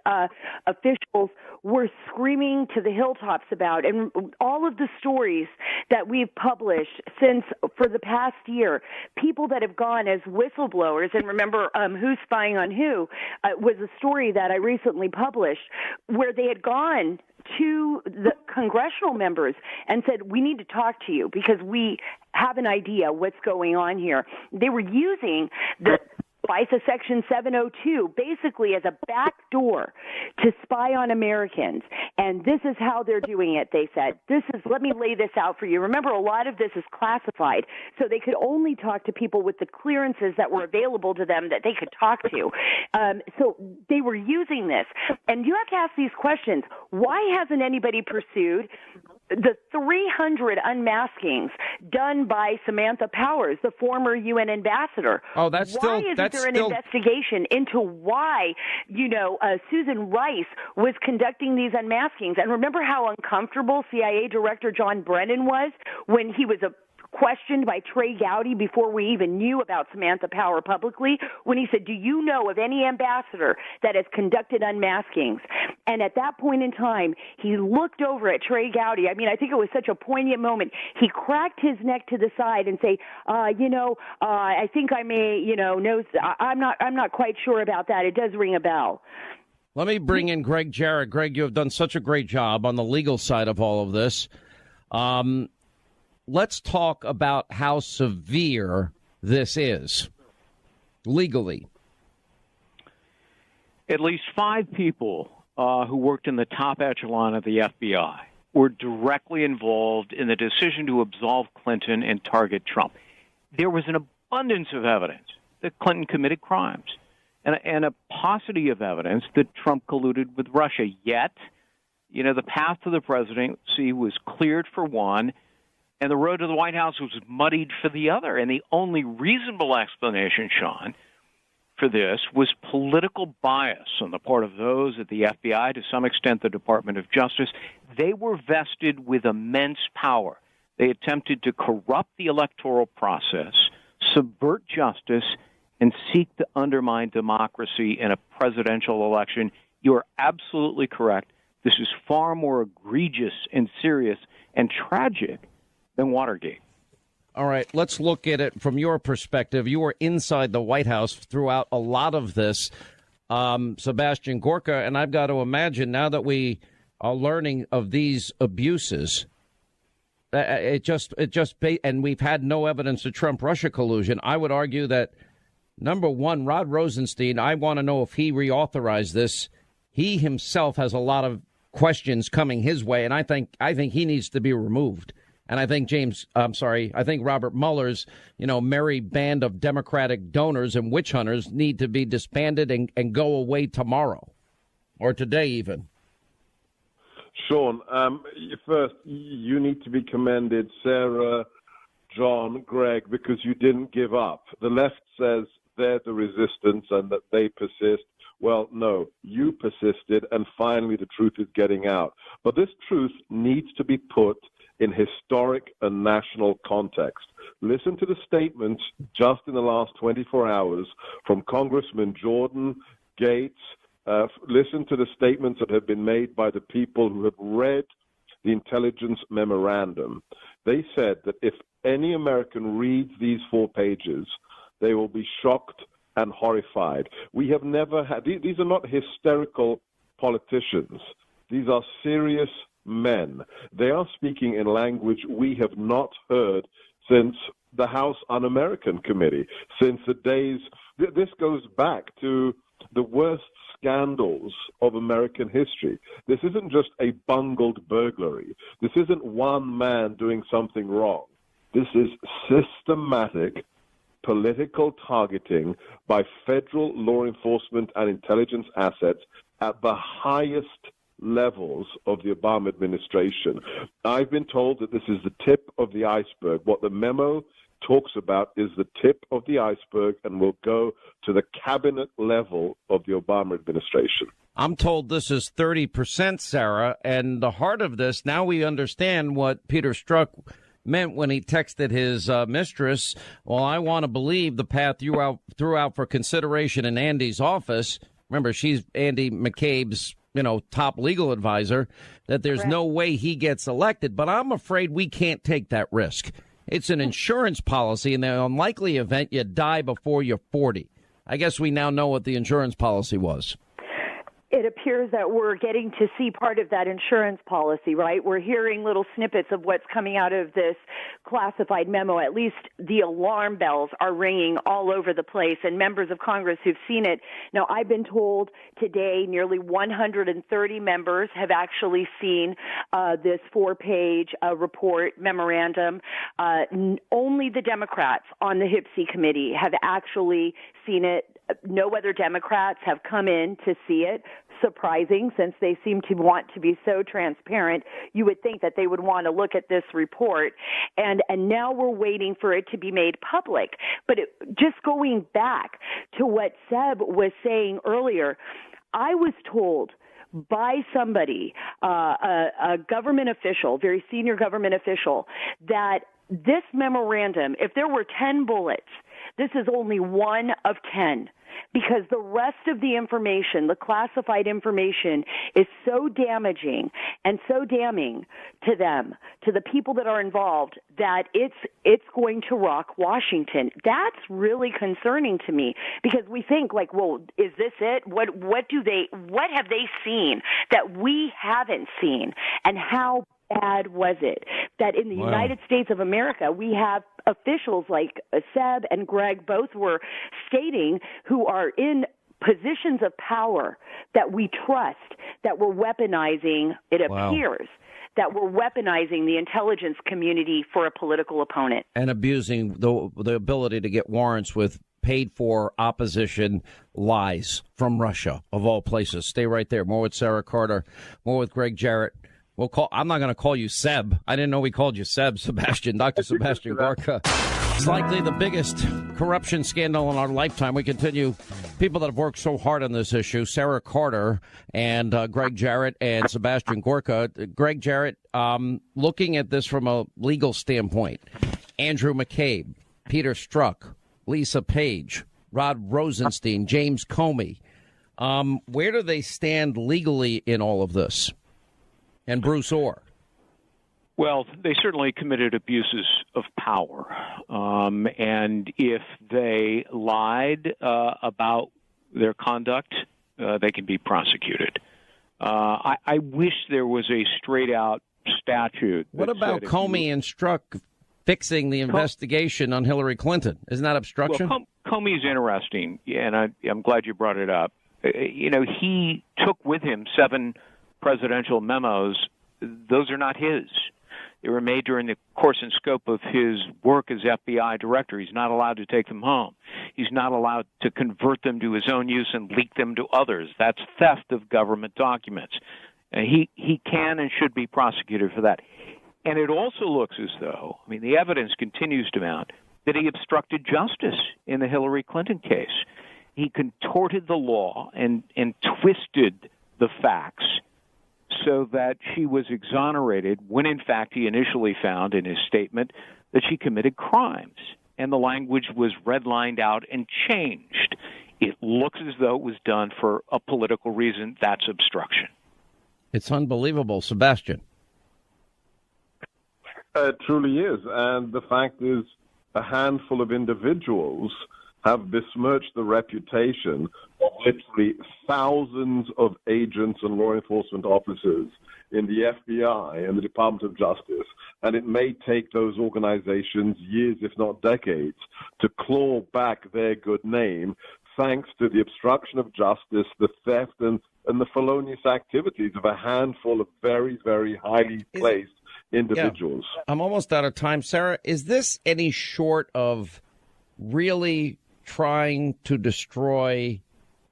officials were screaming to the hilltops about. And all of the stories that we've published for the past year, people that have gone as whistleblowers, and remember Who's Spying on Who, was a story that I recently published where they had gone to the congressional members and said, we need to talk to you because we have an idea what's going on here. They were using the FISA Section 702 basically as a back door to spy on Americans. And this is how they're doing it, they said. Let me lay this out for you. Remember, a lot of this is classified, so they could only talk to people with the clearances that were available to them that they could talk to. So they were using this. And you have to ask these questions. Why hasn't anybody pursued the 300 unmaskings done by Samantha Powers, the former UN ambassador. Oh, that's why still isn't that's there an still investigation into why, Susan Rice was conducting these unmaskings? And remember how uncomfortable CIA Director John Brennan was when he was questioned by Trey Gowdy before we even knew about Samantha Power publicly, when he said, do you know of any ambassador that has conducted unmaskings? And at that point in time, he looked over at Trey Gowdy. I mean, I think it was such a poignant moment. He cracked his neck to the side and say, I think I may, know, I'm not quite sure about that. It does ring a bell. Let me bring in Greg Jarrett. Greg, you have done such a great job on the legal side of all of this. Let's talk about how severe this is legally. At least 5 people who worked in the top echelon of the FBI were directly involved in the decision to absolve Clinton and target Trump. There was an abundance of evidence that Clinton committed crimes and a paucity of evidence that Trump colluded with Russia. Yet, the path to the presidency was cleared for one, and the road to the White House was muddied for the other. And the only reasonable explanation, Sean, for this was political bias on the part of those at the FBI, to some extent the Department of Justice. They were vested with immense power. They attempted to corrupt the electoral process, subvert justice, and seek to undermine democracy in a presidential election. You're absolutely correct. This is far more egregious and serious and tragic than Watergate. All right, let's look at it from your perspective. You were inside the White House throughout a lot of this, Sebastian Gorka, and I've got to imagine now that we are learning of these abuses, and we've had no evidence of Trump-Russia collusion. I would argue that, number one, Rod Rosenstein, I want to know if he reauthorized this. He himself has a lot of questions coming his way, and I think he needs to be removed. And I think Robert Mueller's, merry band of Democratic donors and witch hunters need to be disbanded and go away tomorrow or today even. Sean, first, you need to be commended, Sarah, John, Greg, because you didn't give up. The left says they're the resistance and that they persist. Well, no, you persisted, and finally the truth is getting out. But this truth needs to be put in historic and national context. Listen to the statements just in the last 24 hours from Congressman Jordan, Gates. Listen to the statements that have been made by the people who have read the intelligence memorandum. They said that if any American reads these 4 pages, they will be shocked and horrified. We have never had, these are not hysterical politicians. These are serious men. They are speaking in language we have not heard since the House Un-American Committee, since the days, this goes back to the worst scandals of American history. This isn't just a bungled burglary. This isn't one man doing something wrong. This is systematic political targeting by federal law enforcement and intelligence assets at the highest levels of the Obama administration. I've been told that this is the tip of the iceberg. What the memo talks about is the tip of the iceberg and will go to the cabinet level of the Obama administration. I'm told this is 30%, Sarah, and the heart of this, now we understand what Peter Strzok meant when he texted his mistress, well, I want to believe the path you threw out for consideration in Andy's office. Remember, she's Andy McCabe's top legal advisor, that there's no way he gets elected. But I'm afraid we can't take that risk. It's an insurance policy. In the unlikely event you die before you're 40. I guess we now know what the insurance policy was. It appears that we're getting to see part of that insurance policy, right? We're hearing little snippets of what's coming out of this classified memo. At least the alarm bells are ringing all over the place, and members of Congress who've seen it. Now, I've been told today nearly 130 members have actually seen this 4-page report memorandum. Only the Democrats on the HPSC committee have actually seen it. No other Democrats have come in to see it. surprising since they seem to want to be so transparent. You would think that they would want to look at this report, and now we're waiting for it to be made public. But just going back to what Seb was saying earlier, I was told by somebody, a government official, very senior government official, that this memorandum, if there were 10 bullets, this is only one of 10, because the rest of the information, the classified information, is so damaging and so damning to them, to the people that are involved, that it's going to rock Washington. That's really concerning to me, because we think, like, well, is this it? What have they seen that we haven't seen? And how bad was it that in the United States of America we have officials like Seb and Greg, both were stating, who are in positions of power that we trust, that we're weaponizing, it appears, that we're weaponizing the intelligence community for a political opponent. And abusing the ability to get warrants with paid-for opposition lies from Russia, of all places. Stay right there. More with Sarah Carter, more with Greg Jarrett. I'm not going to call you Seb. I didn't know we called you Seb, Sebastian. Dr. Sebastian Gorka. It's likely the biggest corruption scandal in our lifetime. We continue. People that have worked so hard on this issue, Sarah Carter and Greg Jarrett and Sebastian Gorka. Greg Jarrett, looking at this from a legal standpoint, Andrew McCabe, Peter Strzok, Lisa Page, Rod Rosenstein, James Comey. Where do they stand legally in all of this? And Bruce Orr? Well, they certainly committed abuses of power. And if they lied about their conduct, they can be prosecuted. I wish there was a straight-out statute. What about Comey and Strzok fixing the investigation on Hillary Clinton? Isn't that obstruction? Well, Comey's interesting, and I'm glad you brought it up. He took with him 7 presidential memos. Those are not his. They were made during the course and scope of his work as FBI director. He's not allowed to take them home. He's not allowed to convert them to his own use and leak them to others. That's theft of government documents. And he can and should be prosecuted for that. And it also looks as though, the evidence continues to mount, that he obstructed justice in the Hillary Clinton case. He contorted the law and twisted the facts so that she was exonerated when, in fact, he initially found in his statement that she committed crimes. And the language was redlined out and changed. It looks as though it was done for a political reason. That's obstruction. It's unbelievable, Sebastian. It truly is. And the fact is, a handful of individuals have besmirched the reputation of literally thousands of agents and law enforcement officers in the FBI and the Department of Justice. And it may take those organizations years, if not decades, to claw back their good name, thanks to the obstruction of justice, the theft, and the felonious activities of a handful of very, very highly placed individuals. Yeah, I'm almost out of time. Sarah, is this any short of really trying to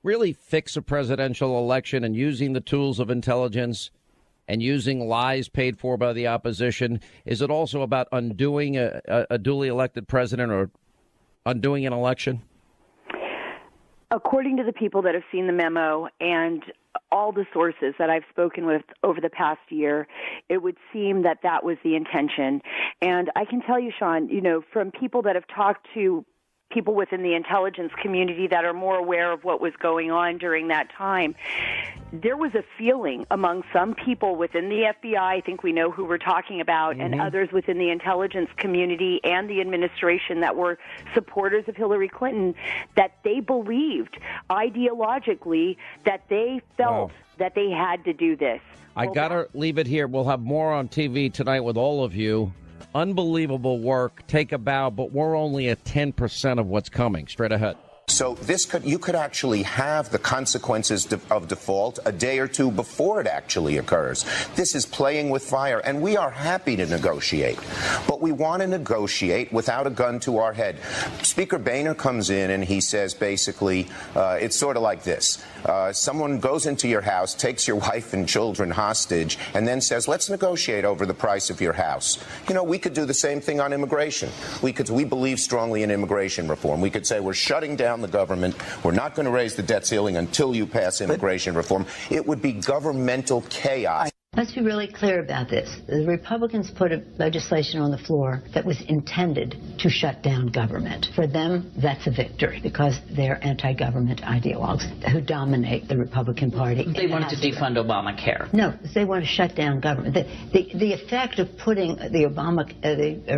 really fix a presidential election and using the tools of intelligence and using lies paid for by the opposition? Is it also about undoing a duly elected president or undoing an election? According to the people that have seen the memo and all the sources that I've spoken with over the past year, it would seem that that was the intention. And I can tell you, Sean, from people that have talked to people within the intelligence community that are more aware of what was going on during that time, there was a feeling among some people within the FBI, I think we know who we're talking about, and others within the intelligence community and the administration that were supporters of Hillary Clinton, that they believed ideologically that they felt that they had to do this. I got to leave it here. We'll have more on TV tonight with all of you. Unbelievable work. Take a bow, but we're only at 10% of what's coming. Straight ahead. So you could actually have the consequences of default a day or two before it actually occurs. This is playing with fire, and we are happy to negotiate, but we want to negotiate without a gun to our head. Speaker Boehner comes in and he says basically, it's sort of like this. Someone goes into your house, takes your wife and children hostage, and then says, let's negotiate over the price of your house. You know, we could do the same thing on immigration. We believe strongly in immigration reform. We could say we're shutting down the government. We're not going to raise the debt ceiling until you pass immigration reform. It would be governmental chaos. Let's be really clear about this. The Republicans put a legislation on the floor that was intended to shut down government. For them, that's a victory because they're anti-government ideologues who dominate the Republican Party. They wanted to defund Obamacare. No, they want to shut down government. The effect of putting the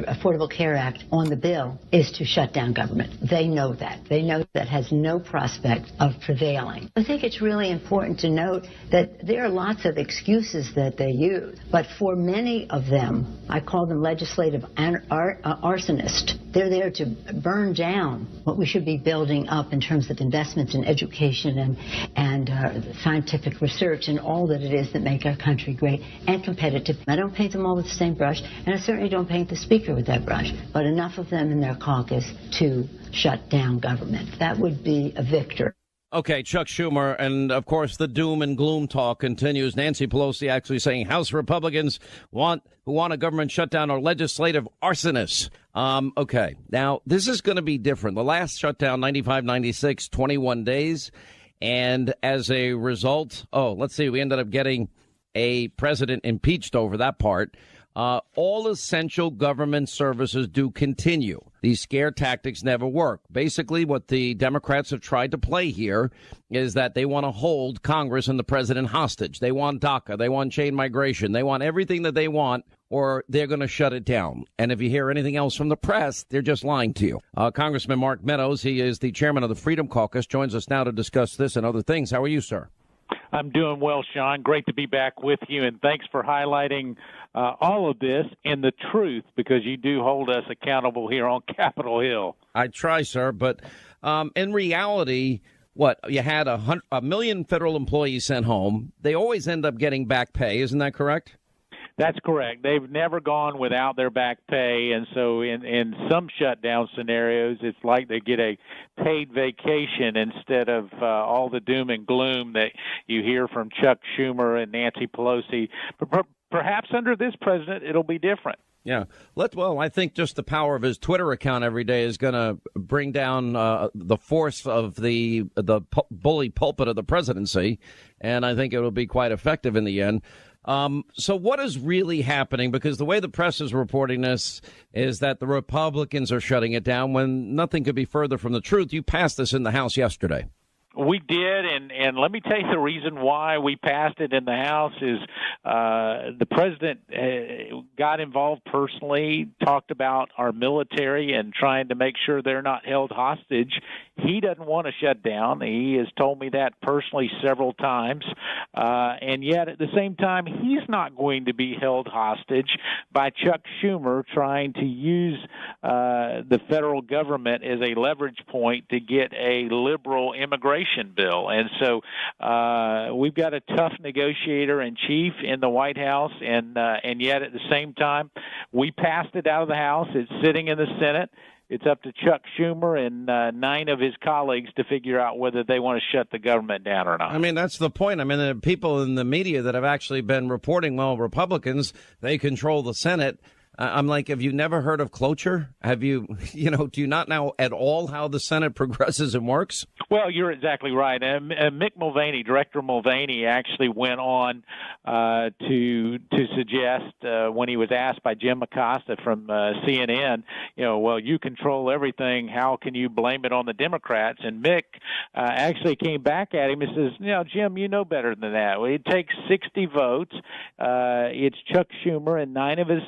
Affordable Care Act on the bill is to shut down government. They know that. They know that has no prospect of prevailing. I think it's really important to note that there are lots of excuses that they use, but for many of them, I call them legislative arsonists. They're there to burn down what we should be building up in terms of investments in education and scientific research and all that it is that make our country great and competitive. I don't paint them all with the same brush, and I certainly don't paint the speaker with that brush, but enough of them in their caucus to shut down government. That would be a victory. Okay, Chuck Schumer, and of course the doom and gloom talk continues. Nancy Pelosi actually saying House Republicans who want a government shutdown are legislative arsonists. Okay, now this is going to be different. The last shutdown, 95, 96, 21 days. And as a result, we ended up getting a president impeached over that part. All essential government services do continue. These scare tactics never work. Basically, what the Democrats have tried to play here is that they want to hold Congress and the president hostage. They want DACA. They want chain migration. They want everything that they want, or they're going to shut it down. And if you hear anything else from the press, they're just lying to you. Congressman Mark Meadows, he is the chairman of the Freedom Caucus, joins us now to discuss this and other things. How are you, sir? I'm doing well, Sean. Great to be back with you, and thanks for highlighting all of this and the truth, because you do hold us accountable here on Capitol Hill. I try, sir, but in reality, you had a million federal employees sent home. They always end up getting back pay. Isn't that correct? That's correct. They've never gone without their back pay, and so in some shutdown scenarios, it's like they get a paid vacation instead of all the doom and gloom that you hear from Chuck Schumer and Nancy Pelosi. Perhaps under this president, it'll be different. Yeah. I think just the power of his Twitter account every day is going to bring down the force of the bully pulpit of the presidency, and I think it'll be quite effective in the end. So what is really happening? Because the way the press is reporting this is that the Republicans are shutting it down when nothing could be further from the truth. You passed this in the House yesterday. We did, and let me tell you the reason why we passed it in the House is the president got involved personally, talked about our military and trying to make sure they're not held hostage. He doesn't want to shut down. He has told me that personally several times, and yet at the same time, he's not going to be held hostage by Chuck Schumer trying to use the federal government as a leverage point to get a liberal immigration bill. And so we've got a tough negotiator in chief in the White House, and yet at the same time, we passed it out of the House. It's sitting in the Senate. It's up to Chuck Schumer and 9 of his colleagues to figure out whether they want to shut the government down or not. I mean, that's the point. I mean, there are people in the media that have actually been reporting, Republicans, they control the Senate. I'm like, have you never heard of cloture? Have you, do you not know at all how the Senate progresses and works? Well, you're exactly right. Mick Mulvaney, Director Mulvaney, actually went on to suggest when he was asked by Jim Acosta from CNN, you control everything. How can you blame it on the Democrats? And Mick actually came back at him and says, Jim, you know better than that. Well, it takes 60 votes. It's Chuck Schumer and 9 of his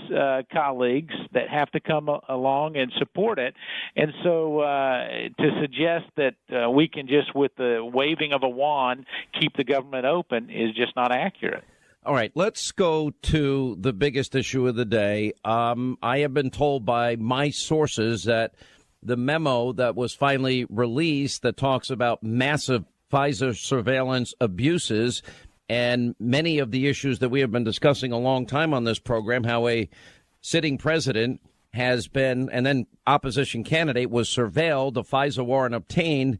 colleagues that have to come along and support it. And so to suggest that we can just, with the waving of a wand, keep the government open is just not accurate. All right, let's go to the biggest issue of the day. I have been told by my sources that the memo that was finally released that talks about massive Pfizer surveillance abuses and many of the issues that we have been discussing a long time on this program, how a sitting president has been, and then opposition candidate was surveilled, a FISA warrant obtained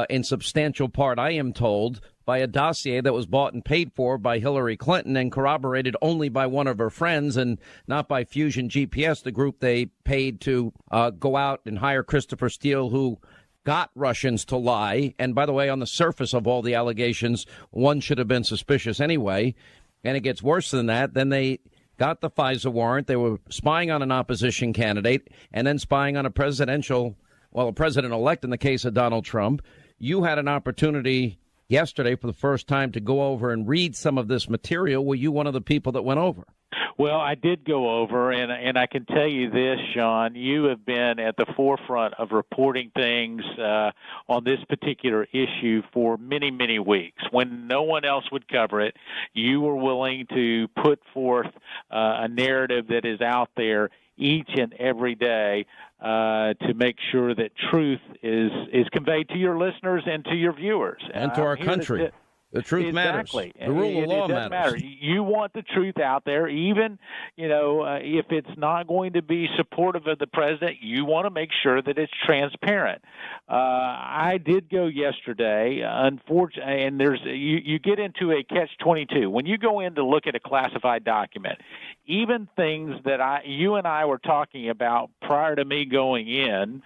in substantial part, I am told, by a dossier that was bought and paid for by Hillary Clinton and corroborated only by one of her friends and not by Fusion GPS, the group they paid to go out and hire Christopher Steele, who got Russians to lie. And by the way, on the surface of all the allegations, one should have been suspicious anyway. And it gets worse than that. Then they got the FISA warrant. They were spying on an opposition candidate and then spying on a president-elect in the case of Donald Trump. You had an opportunity yesterday for the first time to go over and read some of this material. Were you one of the people that went over? Well, I did go over, and I can tell you this, Sean, you have been at the forefront of reporting things on this particular issue for many, many weeks. When no one else would cover it, you were willing to put forth a narrative that is out there each and every day to make sure that truth is conveyed to your listeners and to your viewers. And to our country. The truth matters. The rule of law matters. You want the truth out there, even, if it's not going to be supportive of the president, you want to make sure that it's transparent. I did go yesterday, unfortunately, and you get into a catch-22. When you go in to look at a classified document, even things that you and I were talking about prior to me going in,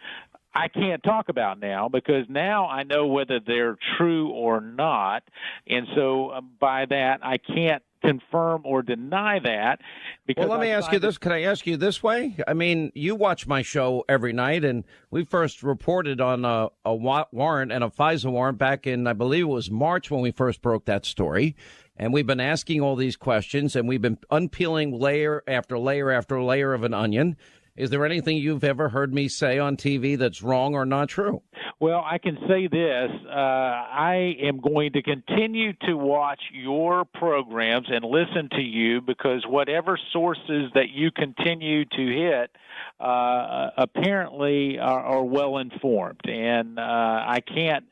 I can't talk about now because now I know whether they're true or not. And so by that, I can't confirm or deny that. Because well, let me ask you this. Can I ask you this way? I mean, you watch my show every night, and we first reported on a warrant and a FISA warrant back in, I believe it was March when we first broke that story. And we've been asking all these questions, and we've been unpeeling layer after layer after layer of an onion. Is there anything you've ever heard me say on TV that's wrong or not true? Well, I can say this. I am going to continue to watch your programs and listen to you because whatever sources that you continue to hit apparently are well informed. And I can't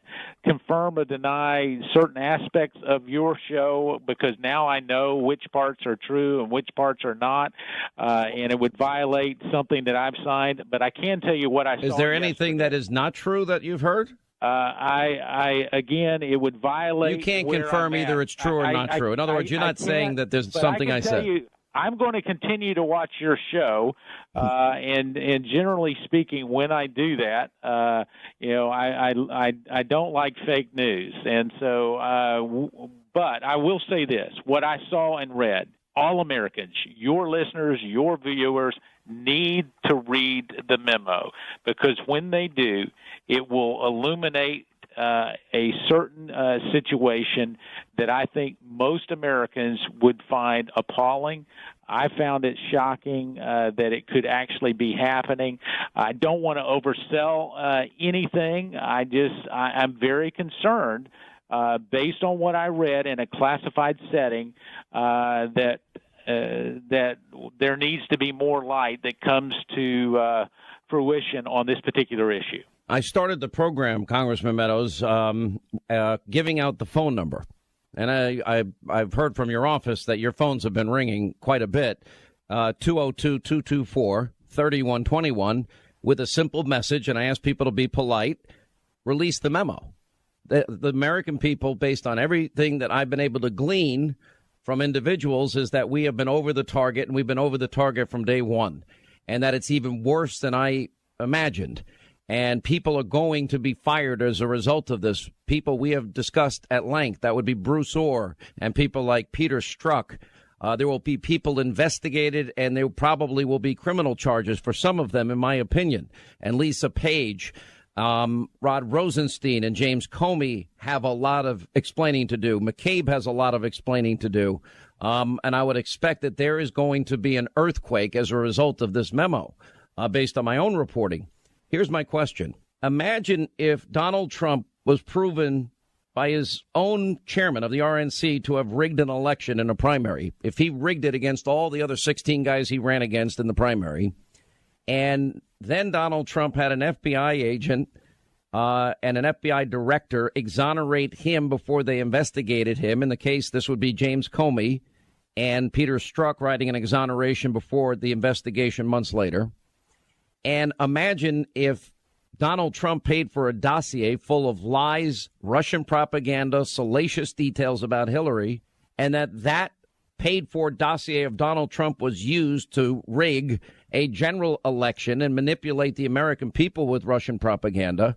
confirm or deny certain aspects of your show because now I know which parts are true and which parts are not, and it would violate something that I've signed. But I can tell you what I saw. Is there anything that is not true that you've heard? Again, it would violate. You can't confirm either it's true or not true. In other words, you're not saying that there's something I said. I'm going to continue to watch your show, and generally speaking, when I do that, I don't like fake news, and so. But I will say this: what I saw and read, all Americans, your listeners, your viewers, need to read the memo because when they do, it will illuminate a certain situation that I think most Americans would find appalling. I found it shocking that it could actually be happening. I don't want to oversell anything. I'm very concerned based on what I read in a classified setting that there needs to be more light that comes to fruition on this particular issue. I started the program, Congressman Meadows, giving out the phone number. And I've heard from your office that your phones have been ringing quite a bit, 202-224-3121, with a simple message. And I ask people to be polite. Release the memo. The American people, based on everything that I've been able to glean from individuals, is that we have been over the target, and we've been over the target from day one, and that it's even worse than I imagined. And people are going to be fired as a result of this. People we have discussed at length. That would be Bruce Orr and people like Peter Strzok. There will be people investigated, and there probably will be criminal charges for some of them, in my opinion. And Lisa Page, Rod Rosenstein, and James Comey have a lot of explaining to do. McCabe has a lot of explaining to do. And I would expect that there is going to be an earthquake as a result of this memo, based on my own reporting. Here's my question. Imagine if Donald Trump was proven by his own chairman of the RNC to have rigged an election in a primary. If he rigged it against all the other 16 guys he ran against in the primary, and Then Donald Trump had an FBI agent and an FBI director exonerate him before they investigated him. In the case, this would be James Comey and Peter Strzok writing an exoneration before the investigation months later. And imagine if Donald Trump paid for a dossier full of lies, Russian propaganda, salacious details about Hillary, and that paid-for dossier of Donald Trump was used to rig a general election and manipulate the American people with Russian propaganda.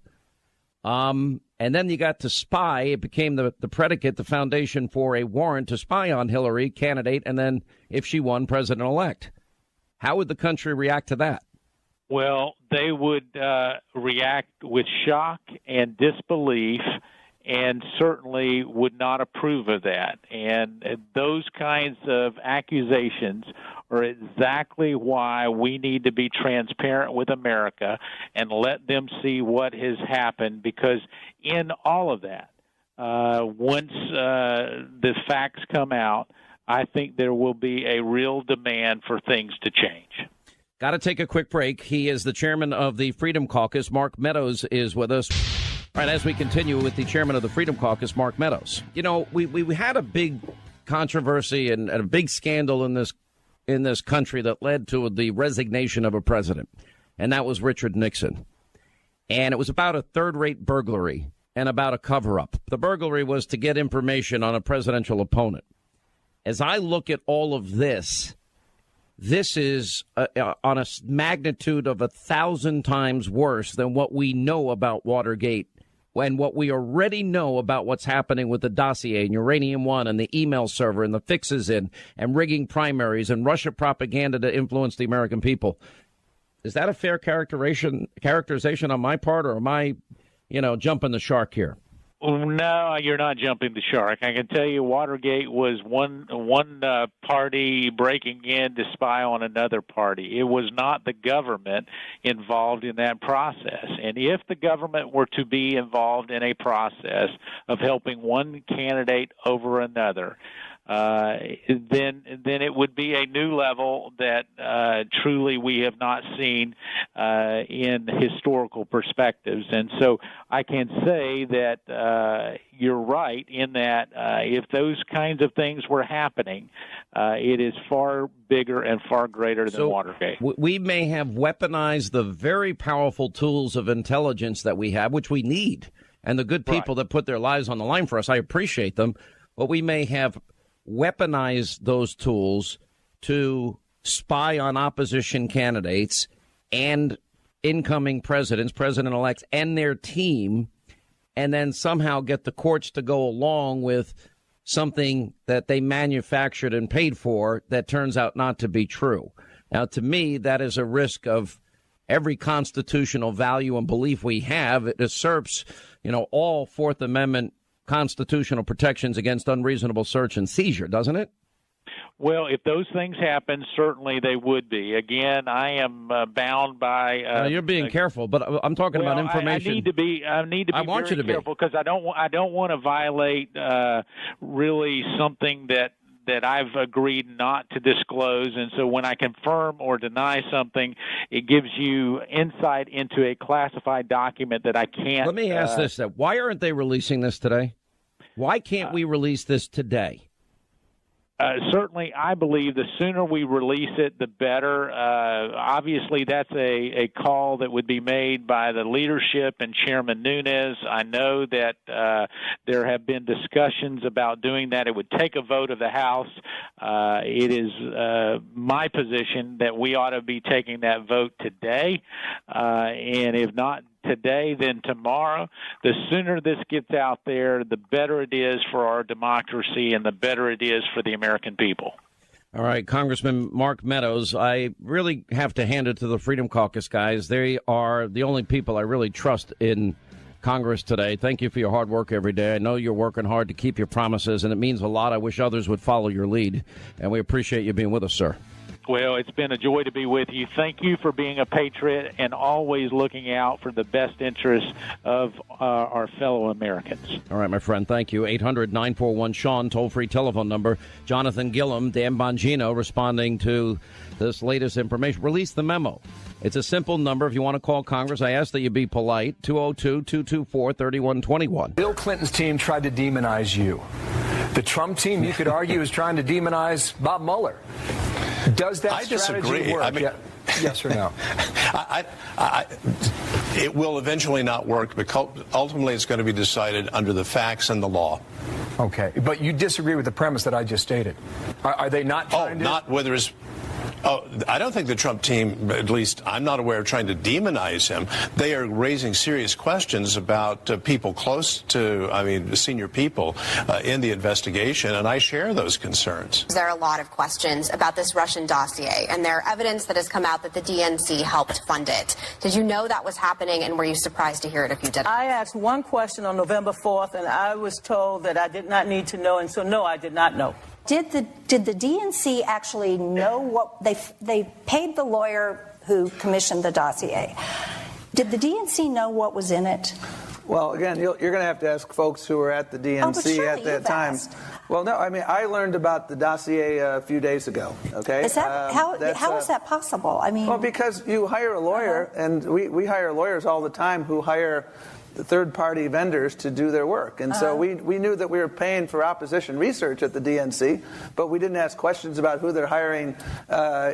And then you got to spy. It became the predicate, the foundation for a warrant to spy on Hillary, candidate, and then, if she won, president-elect. How would the country react to that? Well, they would react with shock and disbelief, and certainly would not approve of that. And those kinds of accusations are exactly why we need to be transparent with America and let them see what has happened, because in all of that, once the facts come out, I think there will be a real demand for things to change. Got to take a quick break. He is the chairman of the Freedom Caucus. Mark Meadows is with us. All right, as we continue with the chairman of the Freedom Caucus, Mark Meadows. You know, we had a big controversy and a big scandal in this country that led to the resignation of a president, and that was Richard Nixon. And it was about a third-rate burglary and about a cover-up. The burglary was to get information on a presidential opponent. As I look at all of this is on a magnitude of 1,000 times worse than what we know about Watergate and what we already know about what's happening with the dossier and Uranium One and the email server and the fixes and rigging primaries and Russia propaganda to influence the American people. Is that a fair characterization on my part, or am I, jumping the shark here? No, you're not jumping the shark. I can tell you Watergate was one party breaking in to spy on another party. It was not the government involved in that process. And if the government were to be involved in a process of helping one candidate over another, then it would be a new level that truly we have not seen in historical perspectives. And so I can say that you're right in that if those kinds of things were happening, it is far bigger and far greater than Watergate. We may have weaponized the very powerful tools of intelligence that we have, which we need, and the good people that put their lives on the line for us. I appreciate them, but we may have weaponize those tools to spy on opposition candidates and incoming presidents, president-elects, and their team, and then somehow get the courts to go along with something that they manufactured and paid for that turns out not to be true. Now, to me, that is a risk of every constitutional value and belief we have. It usurps, all Fourth Amendment constitutional protections against unreasonable search and seizure, doesn't it? Well, if those things happen, certainly they would be. Again, I am bound by. You're being careful, but I'm talking about information. I need to be. I want you to careful because I don't want to violate really something that I've agreed not to disclose. And so when I confirm or deny something, it gives you insight into a classified document that I can't. Let me ask this. Why aren't they releasing this today? Why can't we release this today? Certainly, I believe the sooner we release it, the better. Obviously, that's a call that would be made by the leadership and Chairman Nunes. I know that there have been discussions about doing that. It would take a vote of the House. It is my position that we ought to be taking that vote today, and if not today, then tomorrow. The sooner this gets out there, the better it is for our democracy and the better it is for the American people. All right, Congressman Mark Meadows, I really have to hand it to the Freedom Caucus guys. They are the only people I really trust in Congress today. Thank you for your hard work every day. I know you're working hard to keep your promises, and it means a lot. I wish others would follow your lead, and we appreciate you being with us, sir. Well, it's been a joy to be with you. Thank you for being a patriot and always looking out for the best interests of our fellow Americans. All right, my friend, thank you. 800-941-SEAN, toll-free telephone number. Jonathan Gillum, Dan Bongino, responding to this latest information. Release the memo. It's a simple number. If you want to call Congress, I ask that you be polite. 202-224-3121. Bill Clinton's team tried to demonize you. The Trump team, you could argue, is trying to demonize Bob Mueller. Does that strategy work? I mean, yes or no? It will eventually not work, because ultimately it's going to be decided under the facts and the law. Okay, but you disagree with the premise that I just stated. Are they not trying to... not whether it's... Oh, I don't think the Trump team, at least I'm not aware of trying to demonize him. They are raising serious questions about people close to, senior people in the investigation, and I share those concerns. There are a lot of questions about this Russian dossier, and there are evidence that has come out that the DNC helped fund it. Did you know that was happening, and were you surprised to hear it if you did? I asked one question on November 4th, and I was told that I did not need to know, and so no, I did not know. Did the DNC actually know what they paid the lawyer who commissioned the dossier? Did the DNC know what was in it? Well, again, you're going to have to ask folks who were at the DNC at that time. Asked. Well, no, I learned about the dossier a few days ago. Okay, is that how is that possible? Well, because you hire a lawyer, and we hire lawyers all the time who hire the third-party vendors to do their work. And so we knew that we were paying for opposition research at the DNC, but we didn't ask questions about who they're hiring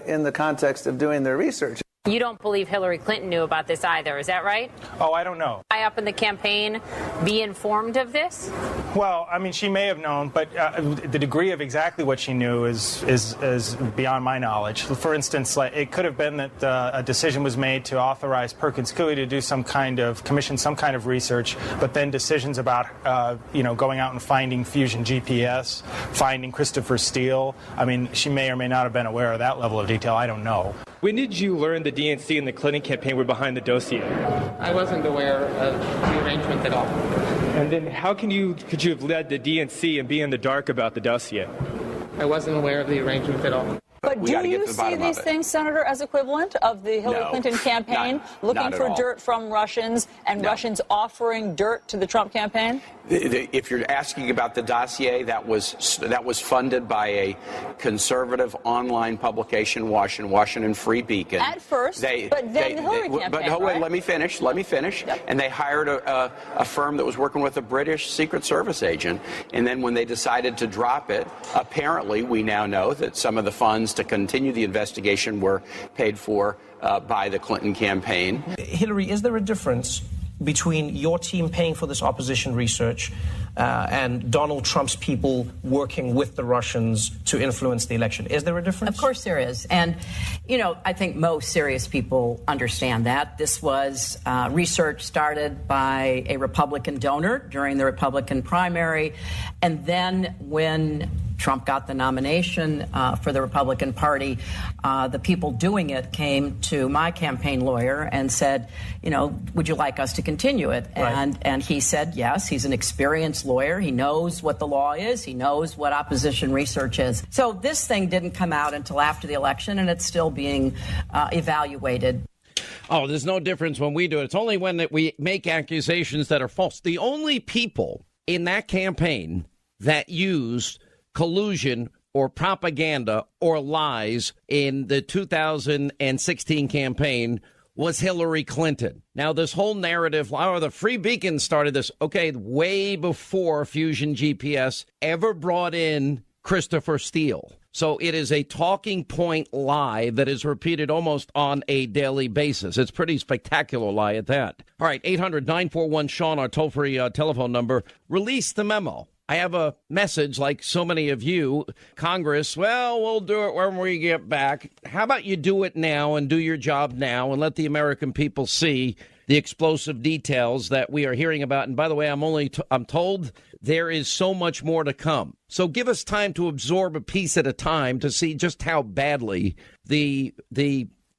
in the context of doing their research. You don't believe Hillary Clinton knew about this either, is that right? Oh, I don't know. High up in the campaign, be informed of this? Well, she may have known, but the degree of exactly what she knew is beyond my knowledge. For instance, it could have been that a decision was made to authorize Perkins Coie to do commission some kind of research, but then decisions about, going out and finding Fusion GPS, finding Christopher Steele. She may or may not have been aware of that level of detail. I don't know. When did you learn the DNC and the Clinton campaign were behind the dossier? I wasn't aware of the arrangement at all. And then how could you have led the DNC and be in the dark about the dossier? I wasn't aware of the arrangement at all. But do you see these things, Senator, as equivalent of the Hillary Clinton campaign, looking for dirt from Russians and Russians offering dirt to the Trump campaign? If you're asking about the dossier, that was funded by a conservative online publication, Washington Free Beacon. At first, but then the Hillary campaign. But wait, let me finish. Yep. And they hired a firm that was working with a British Secret Service agent. And then when they decided to drop it, apparently we now know that some of the funds to continue the investigation were paid for by the Clinton campaign. Hillary, is there a difference between your team paying for this opposition research and Donald Trump's people working with the Russians to influence the election? Is there a difference? Of course there is. And, I think most serious people understand that. This was research started by a Republican donor during the Republican primary. And then when Trump got the nomination for the Republican Party, the people doing it came to my campaign lawyer and said, would you like us to continue it? Right. And he said, yes, he's an experienced lawyer. He knows what the law is. He knows what opposition research is. So this thing didn't come out until after the election, and it's still being evaluated. Oh, there's no difference when we do it. It's only when we make accusations that are false. The only people in that campaign that used collusion or propaganda or lies in the 2016 campaign was Hillary Clinton. Now, this whole narrative, the Free Beacon started this, way before Fusion GPS ever brought in Christopher Steele. So it is a talking point lie that is repeated almost on a daily basis. It's a pretty spectacular lie at that. All right, 800-941-SEAN, our toll-free telephone number. Release the memo. I have a message like so many of you. Congress, we'll do it when we get back. How about you do it now and do your job now and let the American people see the explosive details that we are hearing about. And by the way, I'm told there is so much more to come. So give us time to absorb a piece at a time to see just how badly the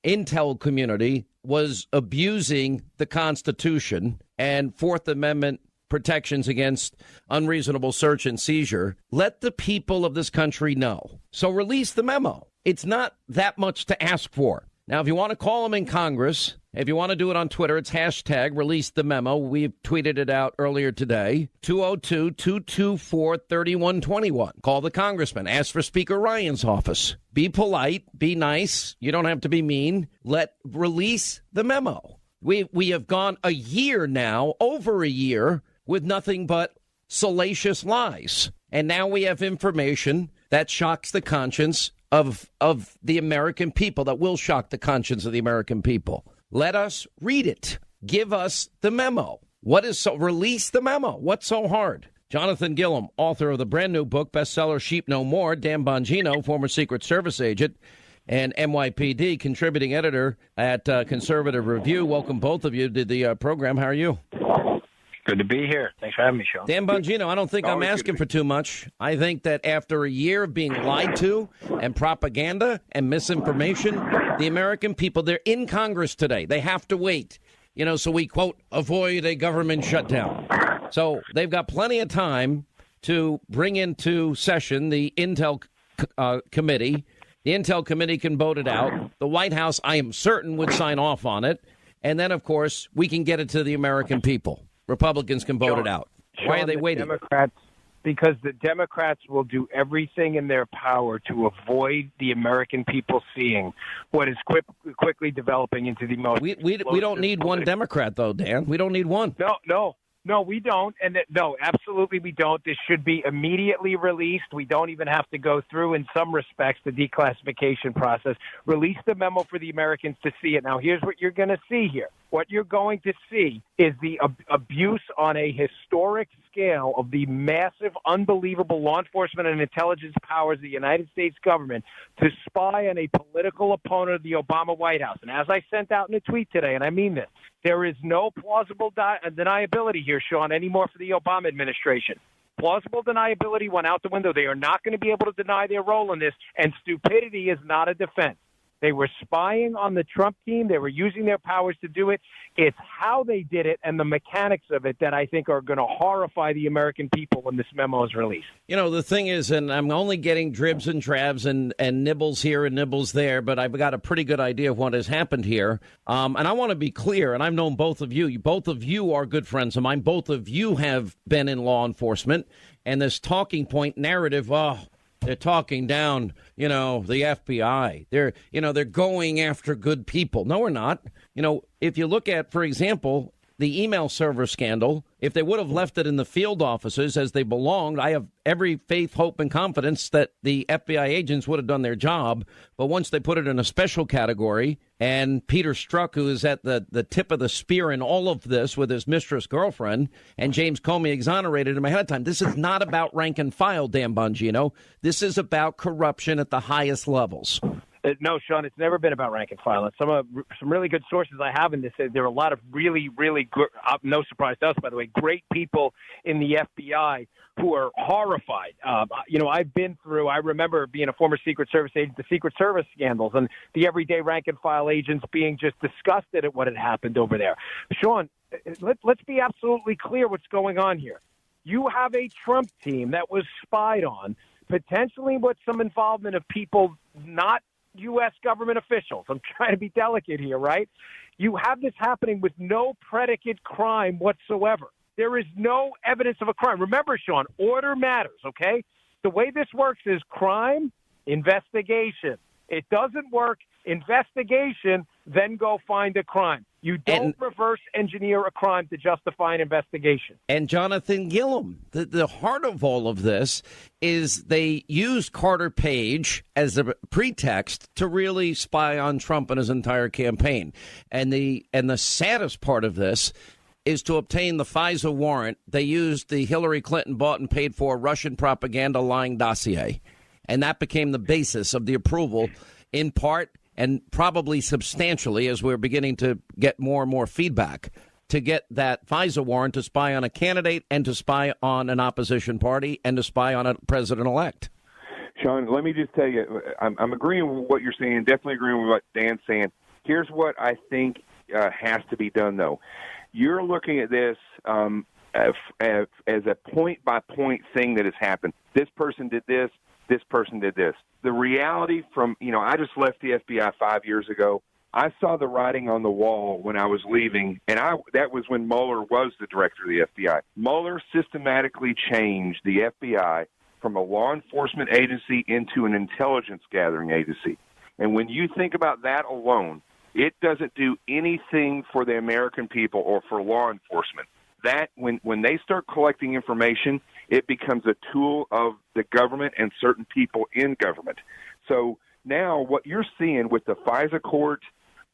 intel community was abusing the Constitution and Fourth Amendment protections against unreasonable search and seizure. Let the people of this country know. So release the memo. It's not that much to ask for. Now, if you want to call them in Congress, if you want to do it on Twitter, it's hashtag release the memo. We've tweeted it out earlier today. 202-224-3121. Call the congressman. Ask for Speaker Ryan's office. Be polite. Be nice. You don't have to be mean. Release the memo. We have gone a year now, over a year, with nothing but salacious lies. And now we have information that shocks the conscience of the American people, that will shock the conscience of the American people. Let us read it. Give us the memo. Release the memo. What's so hard? Jonathan Gillum, author of the brand new book, bestseller Sheep No More. Dan Bongino, former Secret Service agent and NYPD contributing editor at Conservative Review. Welcome, both of you, to the program. How are you? Good to be here. Thanks for having me, Sean. Dan Bongino, I don't think I'm asking for too much. I think that after a year of being lied to and propaganda and misinformation, the American people, they're in Congress today. They have to wait. So we, quote, avoid a government shutdown. So they've got plenty of time to bring into session the Intel Committee. The Intel Committee can vote it out. The White House, I am certain, would sign off on it. And then, of course, we can get it to the American people. Republicans can vote it out. Why are they waiting? Because the Democrats will do everything in their power to avoid the American people seeing what is quickly developing into the most. We don't need one Democrat, though, Dan. We don't need one. No, we don't. And no, absolutely we don't. This should be immediately released. We don't even have to go through, in some respects, the declassification process. Release the memo for the Americans to see it. Now, here's what you're going to see here. What you're going to see is the abuse on a historic scale of the massive, unbelievable law enforcement and intelligence powers of the United States government to spy on a political opponent of the Obama White House. And as I sent out in a tweet today, and I mean this, there is no plausible deniability here, Sean, anymore for the Obama administration. Plausible deniability went out the window. They are not going to be able to deny their role in this, and stupidity is not a defense. They were spying on the Trump team. They were using their powers to do it. It's how they did it and the mechanics of it that I think are going to horrify the American people when this memo is released. The thing is, and I'm only getting dribs and drabs and nibbles here and nibbles there, but I've got a pretty good idea of what has happened here. And I want to be clear, and I've known both of you. Both of you are good friends of mine. Both of you have been in law enforcement. And this talking point narrative, they're talking down, the FBI. They're going after good people. No, we're not. If you look at, for example, the email server scandal, if they would have left it in the field offices as they belonged, I have every faith, hope, and confidence that the FBI agents would have done their job. But once they put it in a special category, and Peter Strzok, who is at the tip of the spear in all of this with his mistress girlfriend, and James Comey exonerated him ahead of time. This is not about rank and file, Dan Bongino. This is about corruption at the highest levels. No, Sean, it's never been about rank and file. And some really good sources I have in this say there are a lot of really, really good, no surprise to us, by the way, great people in the FBI who are horrified. I've been through, I remember being a former Secret Service agent, the Secret Service scandals and the everyday rank and file agents being just disgusted at what had happened over there. Sean, let's be absolutely clear what's going on here. You have a Trump team that was spied on, potentially with some involvement of people not U.S. government officials. I'm trying to be delicate here, right? You have this happening with no predicate crime whatsoever. There is no evidence of a crime. Remember, Sean, order matters, okay? The way this works is crime, investigation. It doesn't work, investigation, then go find a crime. You don't reverse engineer a crime to justify an investigation. And Jonathan Gillum, the heart of all of this is they used Carter Page as a pretext to really spy on Trump and his entire campaign. And the saddest part of this is to obtain the FISA warrant. They used the Hillary Clinton bought and paid for Russian propaganda lying dossier. And that became the basis of the approval, in part and probably substantially, as we're beginning to get more and more feedback, to get that FISA warrant to spy on a candidate and to spy on an opposition party and to spy on a president-elect. Sean, let me just tell you, I'm agreeing with what you're saying, definitely agreeing with what Dan's saying. Here's what I think has to be done, though. You're looking at this as a point-by-point thing that has happened. This person did this. this person did this. The reality from, I just left the FBI 5 years ago. I saw the writing on the wall when I was leaving, and that was when Mueller was the director of the FBI. Mueller systematically changed the FBI from a law enforcement agency into an intelligence gathering agency. And when you think about that alone, it doesn't do anything for the American people or for law enforcement. That when they start collecting information, it becomes a tool of the government and certain people in government. So now what you're seeing with the FISA court,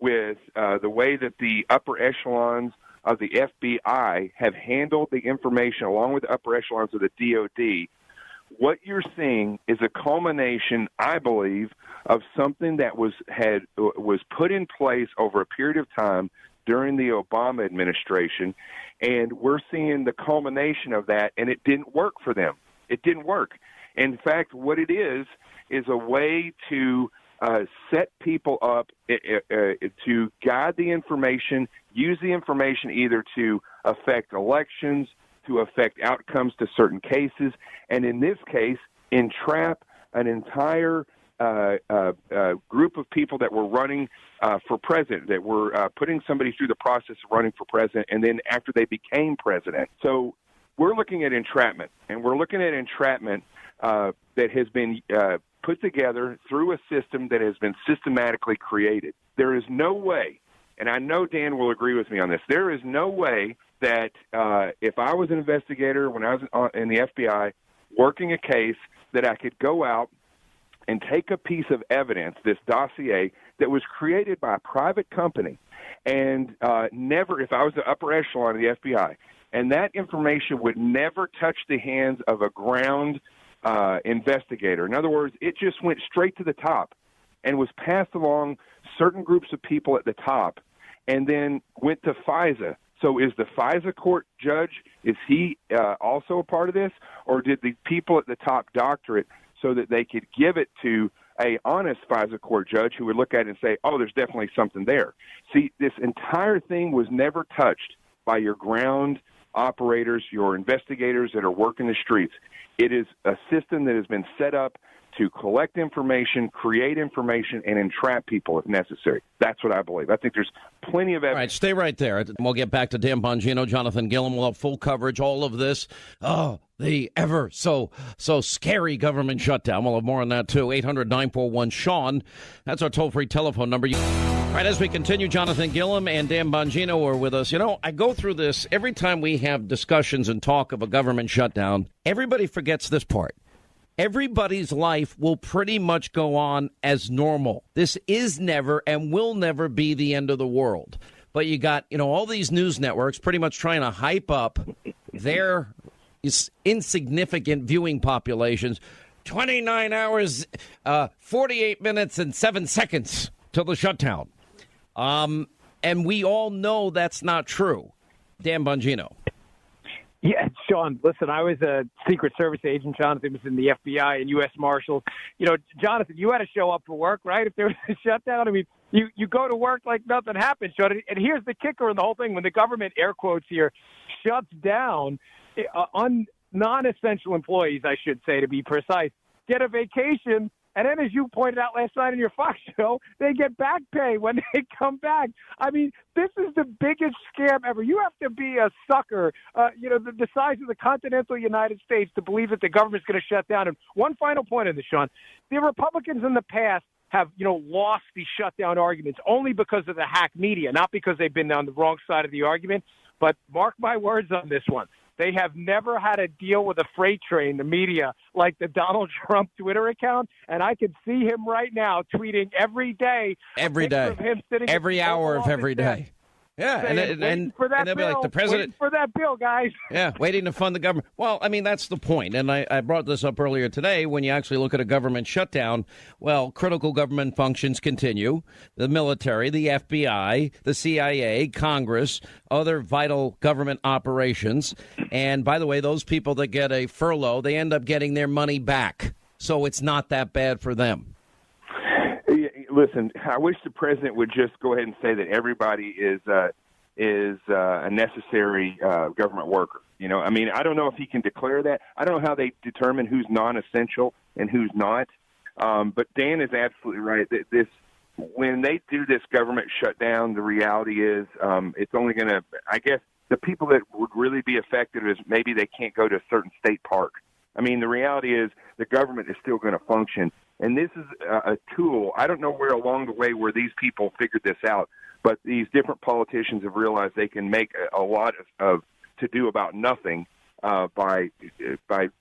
with the way that the upper echelons of the FBI have handled the information along with the upper echelons of the DOD, what you're seeing is a culmination, I believe, of something that was put in place over a period of time during the Obama administration, and we're seeing the culmination of that, and it didn't work for them. It didn't work. In fact, what it is a way to set people up to guide the information, use the information either to affect elections, to affect outcomes to certain cases, and in this case, entrap an entire group of people that were running for president, that were putting somebody through the process of running for president, and then after they became president. So we're looking at entrapment, and we're looking at entrapment that has been put together through a system that has been systematically created. There is no way, and I know Dan will agree with me on this, there is no way that if I was an investigator when I was in the FBI working a case, that I could go out and take a piece of evidence, this dossier, that was created by a private company, and never, if I was the upper echelon of the FBI, and that information would never touch the hands of a ground investigator. In other words, it just went straight to the top and was passed along certain groups of people at the top and then went to FISA. So is the FISA court judge, is he also a part of this? Or did the people at the top doctor it so that they could give it to a honest FISA court judge who would look at it and say, oh, there's definitely something there? See, this entire thing was never touched by your ground operators, your investigators that are working the streets. It is a system that has been set up to collect information, create information, and entrap people if necessary. That's what I believe. I think there's plenty of evidence. All right, stay right there. We'll get back to Dan Bongino, Jonathan Gilliam. We'll have full coverage, all of this. Oh, the ever so scary government shutdown. We'll have more on that, too. 800-941-SEAN. That's our toll-free telephone number. All right, as we continue, Jonathan Gilliam and Dan Bongino are with us. I go through this every time we have discussions and talk of a government shutdown. Everybody forgets this part. Everybody's life will pretty much go on as normal. This is never and will never be the end of the world. But you got, all these news networks pretty much trying to hype up their insignificant viewing populations. 29 hours, 48 minutes, and 7 seconds till the shutdown. And we all know that's not true. Dan Bongino. Yeah, Sean, listen, I was a Secret Service agent. Jonathan was in the FBI and U.S. Marshals. Jonathan, you had to show up for work, right? If there was a shutdown, I mean, you go to work like nothing happened, Sean. And here's the kicker in the whole thing. When the government, air quotes here, shuts down, on non-essential employees, I should say, to be precise, get a vacation. And then, as you pointed out last night in your Fox show, they get back pay when they come back. I mean, this is the biggest scam ever. You have to be a sucker, the size of the continental United States to believe that the government's going to shut down. And one final point on this, Sean. The Republicans in the past have, lost these shutdown arguments only because of the hack media, not because they've been on the wrong side of the argument. But mark my words on this one. They have never had to deal with a freight train, the media, like the Donald Trump Twitter account. And I can see him right now tweeting every day. Every day. Of him sitting every hour of every day. Yeah, saying, and for that they'll bill, be like, the president. For that bill, guys. Yeah, waiting to fund the government. Well, I mean, that's the point. And I brought this up earlier today. When you actually look at a government shutdown, well, critical government functions continue. The military, the FBI, the CIA, Congress, other vital government operations. And by the way, those people that get a furlough, they end up getting their money back. So it's not that bad for them. Listen, I wish the president would just go ahead and say that everybody is a necessary government worker. I mean, I don't know if he can declare that. I don't know how they determine who's non-essential and who's not. But Dan is absolutely right. When they do this government shutdown, the reality is it's only going to, I guess, the people that would really be affected is maybe they can't go to a certain state park. I mean, the reality is the government is still going to function. And this is a tool. I don't know where along the way where these people figured this out, but these different politicians have realized they can make a lot of to do about nothing by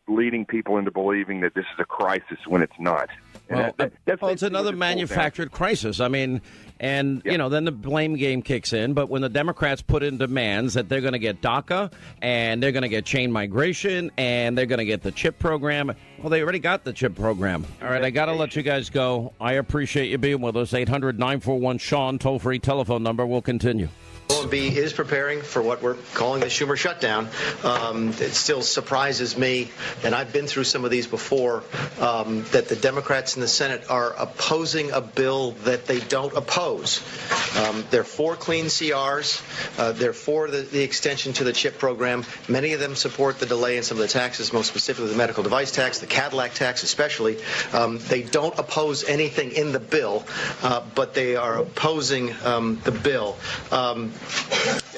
leading people into believing that this is a crisis when it's not. Well, it's another manufactured crisis. I mean, and, you know, then the blame game kicks in. But when the Democrats put in demands that they're going to get DACA and they're going to get chain migration and they're going to get the chip program, well, they already got the chip program. All right, I got to let you guys go. I appreciate you being with us. 800-941-SEAN, toll-free telephone number. We'll continue. OMB is preparing for what we're calling the Schumer shutdown. It still surprises me, and I've been through some of these before, that the Democrats in the Senate are opposing a bill that they don't oppose. They're for clean CRs. They're for the extension to the CHIP program. Many of them support the delay in some of the taxes, most specifically the medical device tax, the Cadillac tax especially. They don't oppose anything in the bill, but they are opposing the bill.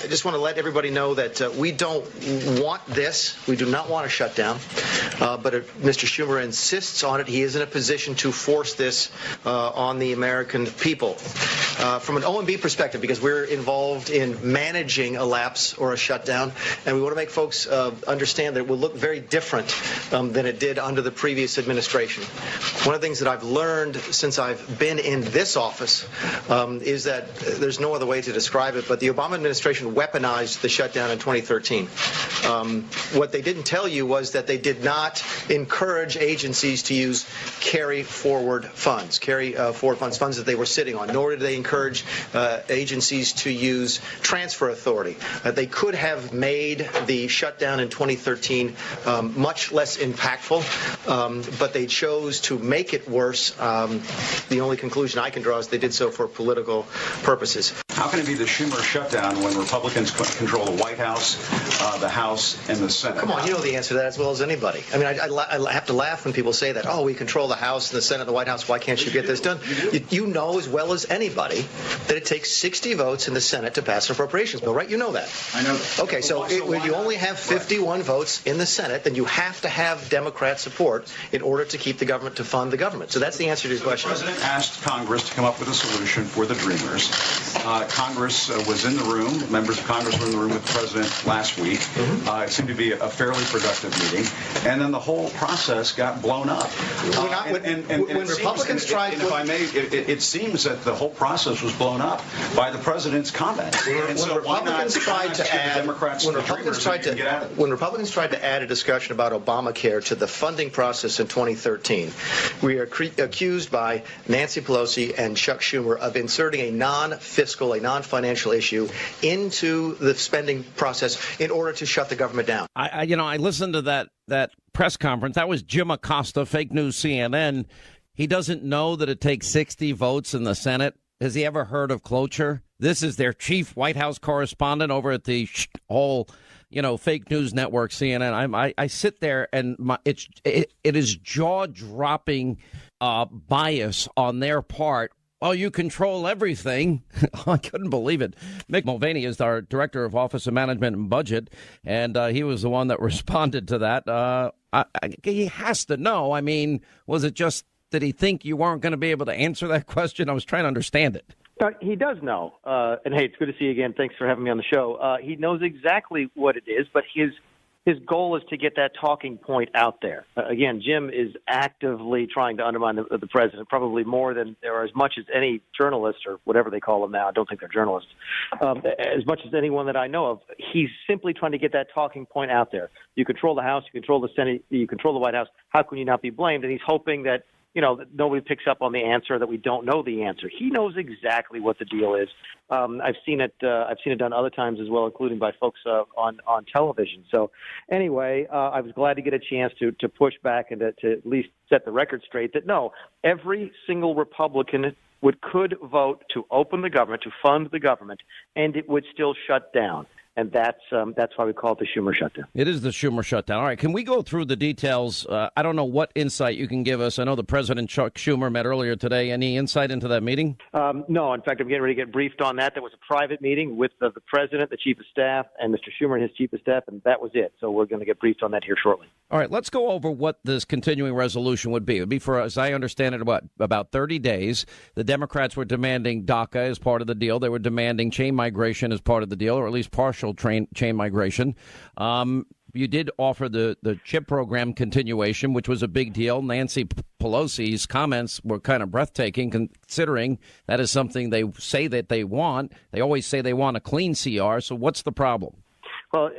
I just want to let everybody know that we don't want this. We do not want a shutdown. But if Mr. Schumer insists on it, he is in a position to force this on the American people. From an OMB perspective, because we're involved in managing a lapse or a shutdown, and we want to make folks understand that it will look very different than it did under the previous administration. One of the things that I've learned since I've been in this office is that there's no other way to describe it, but the Obama administration weaponized the shutdown in 2013. What they didn't tell you was that they did not encourage agencies to use carry-forward funds, funds that they were sitting on, nor did they encourage agencies to use transfer authority. They could have made the shutdown in 2013 much less impactful, but they chose to make it worse. The only conclusion I can draw is they did so for political purposes. How can it be the Schumer shutdown when Republicans control the White House, the House, and the Senate? Come on, you know the answer to that as well as anybody. I mean, I have to laugh when people say that, oh, we control the House and the Senate and the White House, why can't you get this done? You know as well as anybody that it takes 60 votes in the Senate to pass an appropriations bill, right? You know that. I know that. Okay, so when you only have 51 votes in the Senate, then you have to have Democrat support in order to keep the government, to fund the government. So that's the answer to your question. The President asked Congress to come up with a solution for the Dreamers. Congress was in the room. Members of Congress were in the room with the President last week. It seemed to be a fairly productive meeting. And then the whole process got blown up. When Republicans tried to... If I may, it seems that the whole process was blown up by the President's comments. When Republicans tried to add a discussion about Obamacare to the funding process in 2013, we are accused by Nancy Pelosi and Chuck Schumer of inserting a non-fiscal, a non-financial issue into the spending process in order to shut the government down. I listened to that press conference. That was Jim Acosta, fake news CNN. He doesn't know that it takes 60 votes in the Senate. Has he ever heard of cloture? This is their chief White House correspondent over at the whole, fake news network CNN. I sit there and it is jaw-dropping bias on their part. Oh, you control everything. I couldn't believe it. Mick Mulvaney is our Director of Office of Management and Budget, and he was the one that responded to that. He has to know. I mean, was it just, did he think you weren't going to be able to answer that question? I was trying to understand it. He does know. And, hey, it's good to see you again. Thanks for having me on the show. He knows exactly what it is, but his goal is to get that talking point out there. Again, Jim is actively trying to undermine the president, probably more than, or as much as any journalist or whatever they call them now. I don't think they're journalists. As much as anyone that I know of, he's simply trying to get that talking point out there. You control the House, you control the Senate, you control the White House. How can you not be blamed? And he's hoping that, that nobody picks up on the answer, that we don't know the answer. He knows exactly what the deal is. I've seen it done other times as well, including by folks on television. So anyway, I was glad to get a chance to push back and to at least set the record straight that no, every single Republican could vote to open the government, to fund the government, and it would still shut down. And that's why we call it the Schumer shutdown. It is the Schumer shutdown. All right, can we go through the details? I don't know what insight you can give us. I know the President, Chuck Schumer, met earlier today. Any insight into that meeting? No. In fact, I'm getting ready to get briefed on that. There was a private meeting with the President, the Chief of Staff, and Mr. Schumer and his Chief of Staff, and that was it. So we're going to get briefed on that here shortly. All right, let's go over what this continuing resolution would be. It would be for, as I understand it, about 30 days. The Democrats were demanding DACA as part of the deal. They were demanding chain migration as part of the deal, or at least partial chain migration. You did offer the chip program continuation, which was a big deal. Nancy Pelosi's comments were kind of breathtaking, considering that is something they say that they want. They always say they want a clean CR. So what's the problem? Well,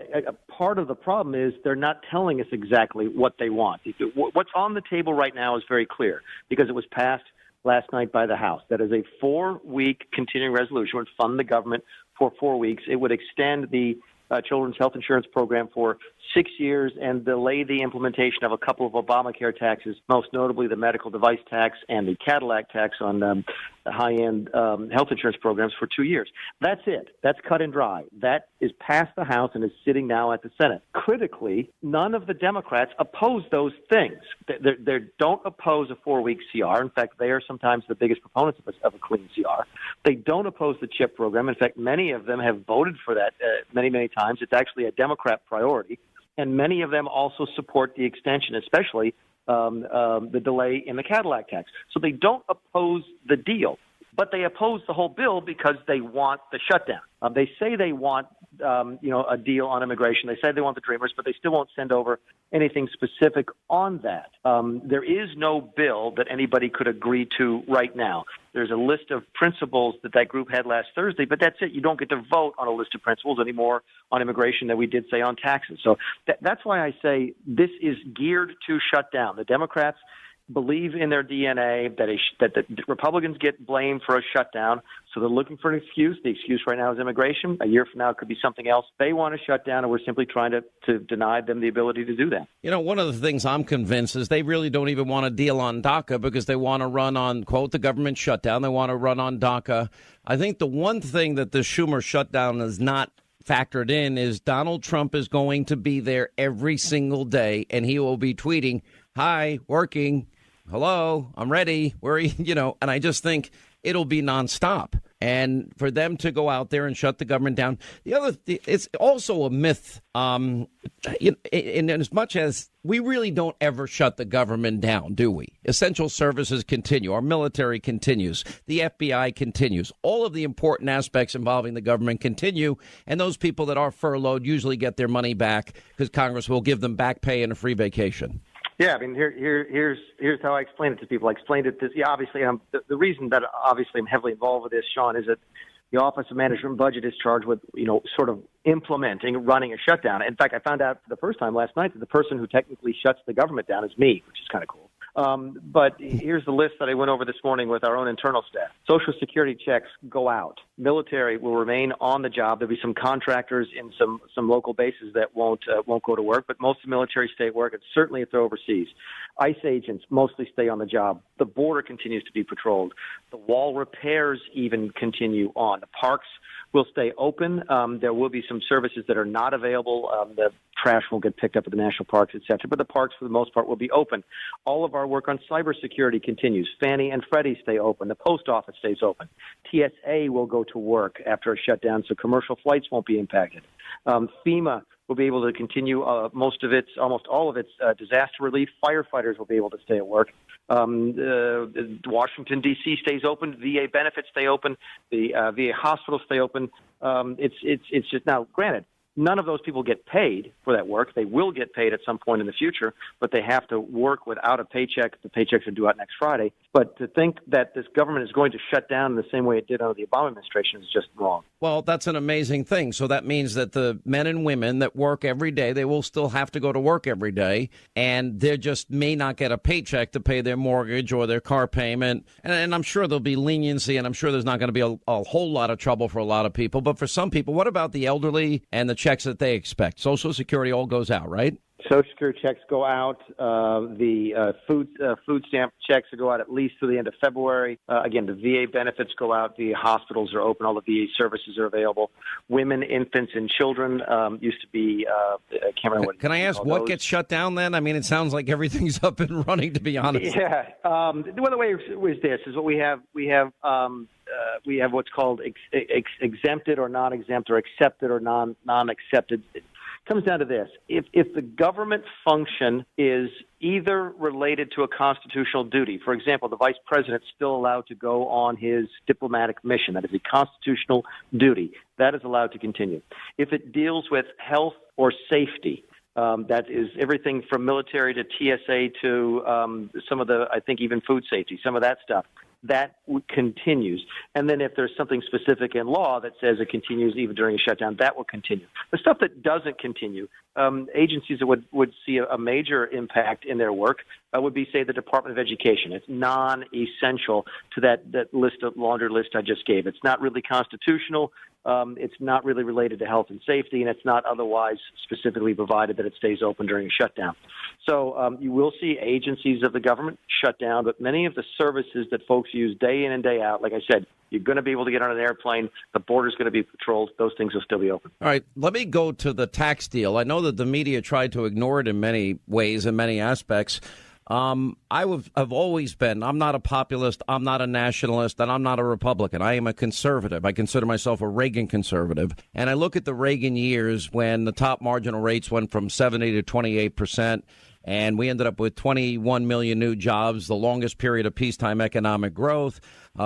part of the problem is they're not telling us exactly what they want. What's on the table right now is very clear because it was passed last night by the House. That is a 4-week continuing resolution. It would fund the government for 4 weeks. It would extend the Children's Health Insurance Program for 6 years and delay the implementation of a couple of Obamacare taxes, most notably the medical device tax and the Cadillac tax on the high-end health insurance programs for 2 years. That's it. That's cut and dry. That is passed the House and is sitting now at the Senate. Critically, none of the Democrats oppose those things. They don't oppose a 4-week CR. In fact, they are sometimes the biggest proponents of a clean CR. They don't oppose the CHIP program. In fact, many of them have voted for that many, many times. It's actually a Democrat priority. And many of them also support the extension, especially the delay in the Cadillac tax. So they don't oppose the deal, but they oppose the whole bill because they want the shutdown. They say they want, a deal on immigration. They say they want the Dreamers, but they still won't send over anything specific on that. There is no bill that anybody could agree to right now. There's a list of principles that group had last Thursday, but that's it. You don't get to vote on a list of principles anymore on immigration than we did, say, on taxes. So that's why I say this is geared to shut down. The Democrats believe in their DNA that the Republicans get blamed for a shutdown, so they're looking for an excuse. The excuse right now is immigration. A year from now, it could be something else. They want to shut down, and we're simply trying to deny them the ability to do that. You know, one of the things I'm convinced is they really don't even want to deal on DACA because they want to run on, quote, the government shutdown. They want to run on DACA. I think the one thing that the Schumer shutdown is not factored in is Donald Trump is going to be there every single day, and he will be tweeting, "Hi, working. Hello, I'm ready. Where are you?" And I just think it'll be nonstop. And for them to go out there and shut the government down, it's also a myth. In as much as we really don't ever shut the government down, do we? Essential services continue. Our military continues. The FBI continues. All of the important aspects involving the government continue. And those people that are furloughed usually get their money back because Congress will give them back pay and a free vacation. Yeah, I mean, here's how I explain it to people. I explained it this. Yeah, obviously, the reason that obviously I'm heavily involved with this, Sean, is that the Office of Management and Budget is charged with, sort of running a shutdown. In fact, I found out for the first time last night that the person who technically shuts the government down is me, which is kind of cool. But here's the list that I went over this morning with our own internal staff. Social Security checks go out. Military will remain on the job. There'll be some contractors in some local bases that won't go to work, but most of the military stay at work, and certainly if they're overseas. ICE agents mostly stay on the job. The border continues to be patrolled. The wall repairs even continue on. The parks will stay open. There will be some services that are not available. The trash won't get picked up at the national parks, et cetera, but the parks, for the most part, will be open. All of our work on cybersecurity continues. Fannie and Freddie stay open. The post office stays open. TSA will go to work after a shutdown, so commercial flights won't be impacted. FEMA will be able to continue almost all of its disaster relief. Firefighters will be able to stay at work. Washington, D.C. stays open. VA benefits stay open. The VA hospitals stay open. It's just now, granted, none of those people get paid for that work. They will get paid at some point in the future, but they have to work without a paycheck. The paychecks are due out next Friday. But to think that this government is going to shut down in the same way it did under the Obama administration is just wrong. Well, that's an amazing thing. So that means that the men and women that work every day, they will still have to go to work every day, and they just may not get a paycheck to pay their mortgage or their car payment. And I'm sure there'll be leniency, and I'm sure there's not going to be a whole lot of trouble for a lot of people. But for some people, what about the elderly and the checks that they expect? Social Security all goes out, right? Social Security checks go out. The food stamp checks go out at least through the end of February. Again, the VA benefits go out. The hospitals are open. All the VA services are available. Women, infants, and children used to be. I can't remember what. Can I ask what gets shut down then? I mean, it sounds like everything's up and running. To be honest. Yeah. The way is this is what we have. We have what's called exempted or non-exempt or accepted or non-accepted. Comes down to this. If the government function is either related to a constitutional duty, for example, the vice president's still allowed to go on his diplomatic mission. That is a constitutional duty. That is allowed to continue. If it deals with health or safety, that is everything from military to TSA to some of the, I think, even food safety, some of that stuff. That continues. And then if there's something specific in law that says it continues even during a shutdown, that will continue. The stuff that doesn't continue, agencies that would see a major impact in their work would be, say, the Department of Education. It's non-essential to that laundry list I just gave. It's not really constitutional. It's not really related to health and safety, and it's not otherwise specifically provided that it stays open during a shutdown. So you will see agencies of the government shut down, but many of the services that folks use day in and day out, like I said, you're going to be able to get on an airplane. The border's going to be patrolled. Those things will still be open. All right, let me go to the tax deal. I know that the media tried to ignore it in many ways, in many aspects. I've always been, I'm not a populist, I'm not a nationalist, and I'm not a Republican. I am a conservative. I consider myself a Reagan conservative. And I look at the Reagan years when the top marginal rates went from 70 to 28%, and we ended up with 21 million new jobs, the longest period of peacetime economic growth.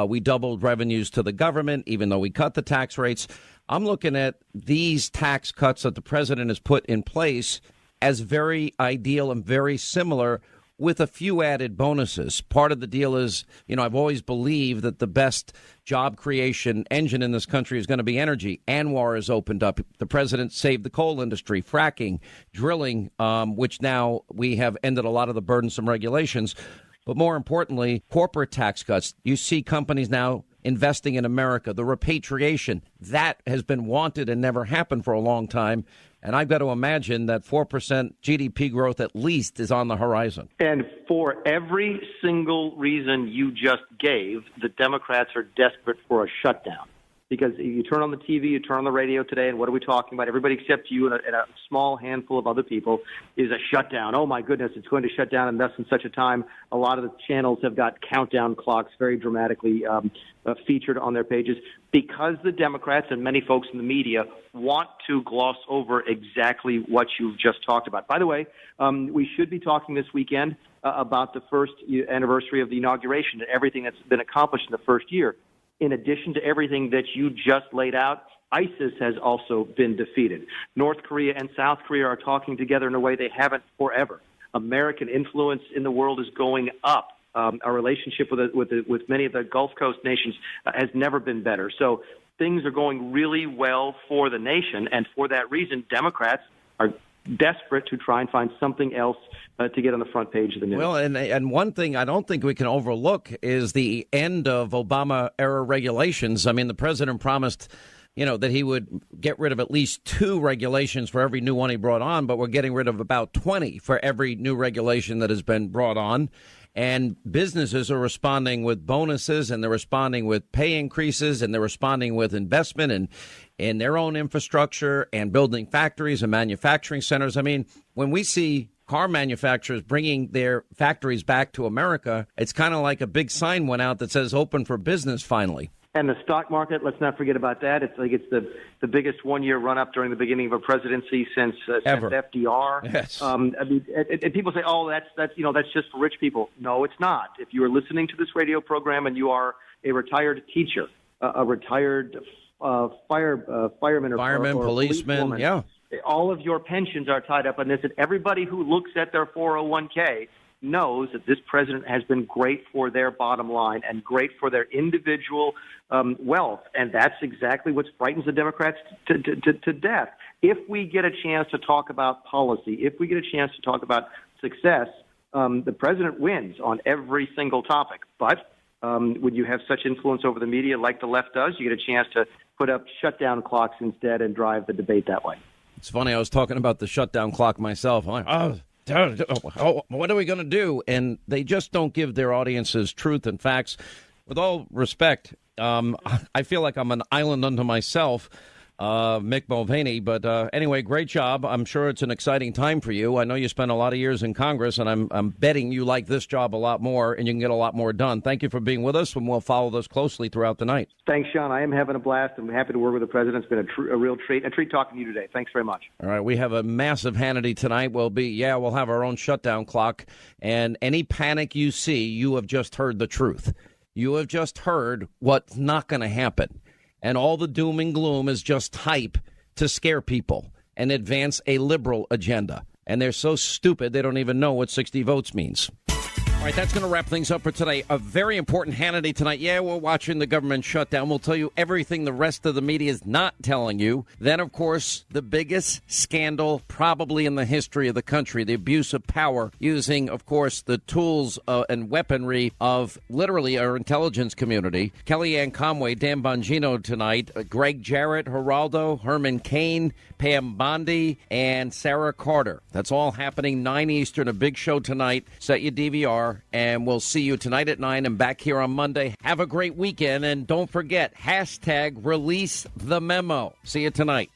We doubled revenues to the government, even though we cut the tax rates. I'm looking at these tax cuts that the president has put in place as very ideal and very similar, with a few added bonuses. Part of the deal is, I've always believed that the best job creation engine in this country is going to be energy. ANWR has opened up. The president saved the coal industry, fracking, drilling, which now we have ended a lot of the burdensome regulations. But more importantly, corporate tax cuts. You see companies now investing in America. The repatriation, that has been wanted and never happened for a long time. And I've got to imagine that 4% GDP growth at least is on the horizon. And for every single reason you just gave, the Democrats are desperate for a shutdown. Because you turn on the TV, you turn on the radio today, and what are we talking about? Everybody except you and a small handful of other people is a shutdown. Oh, my goodness, it's going to shut down in thus and such a time. A lot of the channels have got countdown clocks very dramatically featured on their pages because the Democrats and many folks in the media want to gloss over exactly what you've just talked about. By the way, we should be talking this weekend about the first anniversary of the inauguration and everything that's been accomplished in the first year. In addition to everything that you just laid out, ISIS has also been defeated. North Korea and South Korea are talking together in a way they haven't forever. American influence in the world is going up. Our relationship with many of the Gulf Coast nations has never been better. So things are going really well for the nation, and for that reason, Democrats are desperate to try and find something else to get on the front page of the news. Well, and one thing I don't think we can overlook is the end of Obama-era regulations. I mean, the president promised, that he would get rid of at least 2 regulations for every new one he brought on, but we're getting rid of about 20 for every new regulation that has been brought on. And businesses are responding with bonuses, and they're responding with pay increases, and they're responding with investment in their own infrastructure and building factories and manufacturing centers. I mean, when we see car manufacturers bringing their factories back to America, it's kind of like a big sign went out that says open for business finally. And the stock market, let's not forget about that. It's like it's the biggest one-year run-up during the beginning of a presidency since FDR. Yes. And people say, "Oh, that's just for rich people." No, it's not. If you are listening to this radio program and you are a retired teacher, a retired fireman or policeman, yeah, all of your pensions are tied up in this. And everybody who looks at their 401k knows that this president has been great for their bottom line and great for their individual wealth. And that's exactly what frightens the Democrats to death. If we get a chance to talk about policy, if we get a chance to talk about success, the president wins on every single topic. But when you have such influence over the media like the left does, you get a chance to put up shutdown clocks instead and drive the debate that way. It's funny. I was talking about the shutdown clock myself. I'm like, what are we going to do? And they just don't give their audiences truth and facts. With all respect, I feel like I'm an island unto myself, Mick Mulvaney. But anyway, great job. I'm sure it's an exciting time for you. I know you spent a lot of years in Congress, and I'm betting you like this job a lot more, and you can get a lot more done. Thank you for being with us, and we'll follow this closely throughout the night. Thanks, Sean. I am having a blast. I'm happy to work with the president. It's been a real treat. A treat talking to you today. Thanks very much. All right, we have a massive Hannity tonight. We'll have our own shutdown clock, and any panic you see, you have just heard the truth. You have just heard what's not going to happen. And all the doom and gloom is just hype to scare people and advance a liberal agenda. And they're so stupid, they don't even know what 60 votes means. All right, that's going to wrap things up for today. A very important Hannity tonight. Yeah, we're watching the government shutdown. We'll tell you everything the rest of the media is not telling you. Then, of course, the biggest scandal probably in the history of the country, the abuse of power using, of course, the tools and weaponry of literally our intelligence community. Kellyanne Conway, Dan Bongino tonight, Greg Jarrett, Geraldo, Herman Cain, Pam Bondi, and Sarah Carter. That's all happening 9 Eastern, a big show tonight. Set your DVR, and we'll see you tonight at 9 and back here on Monday. Have a great weekend, and don't forget, #release the memo. See you tonight.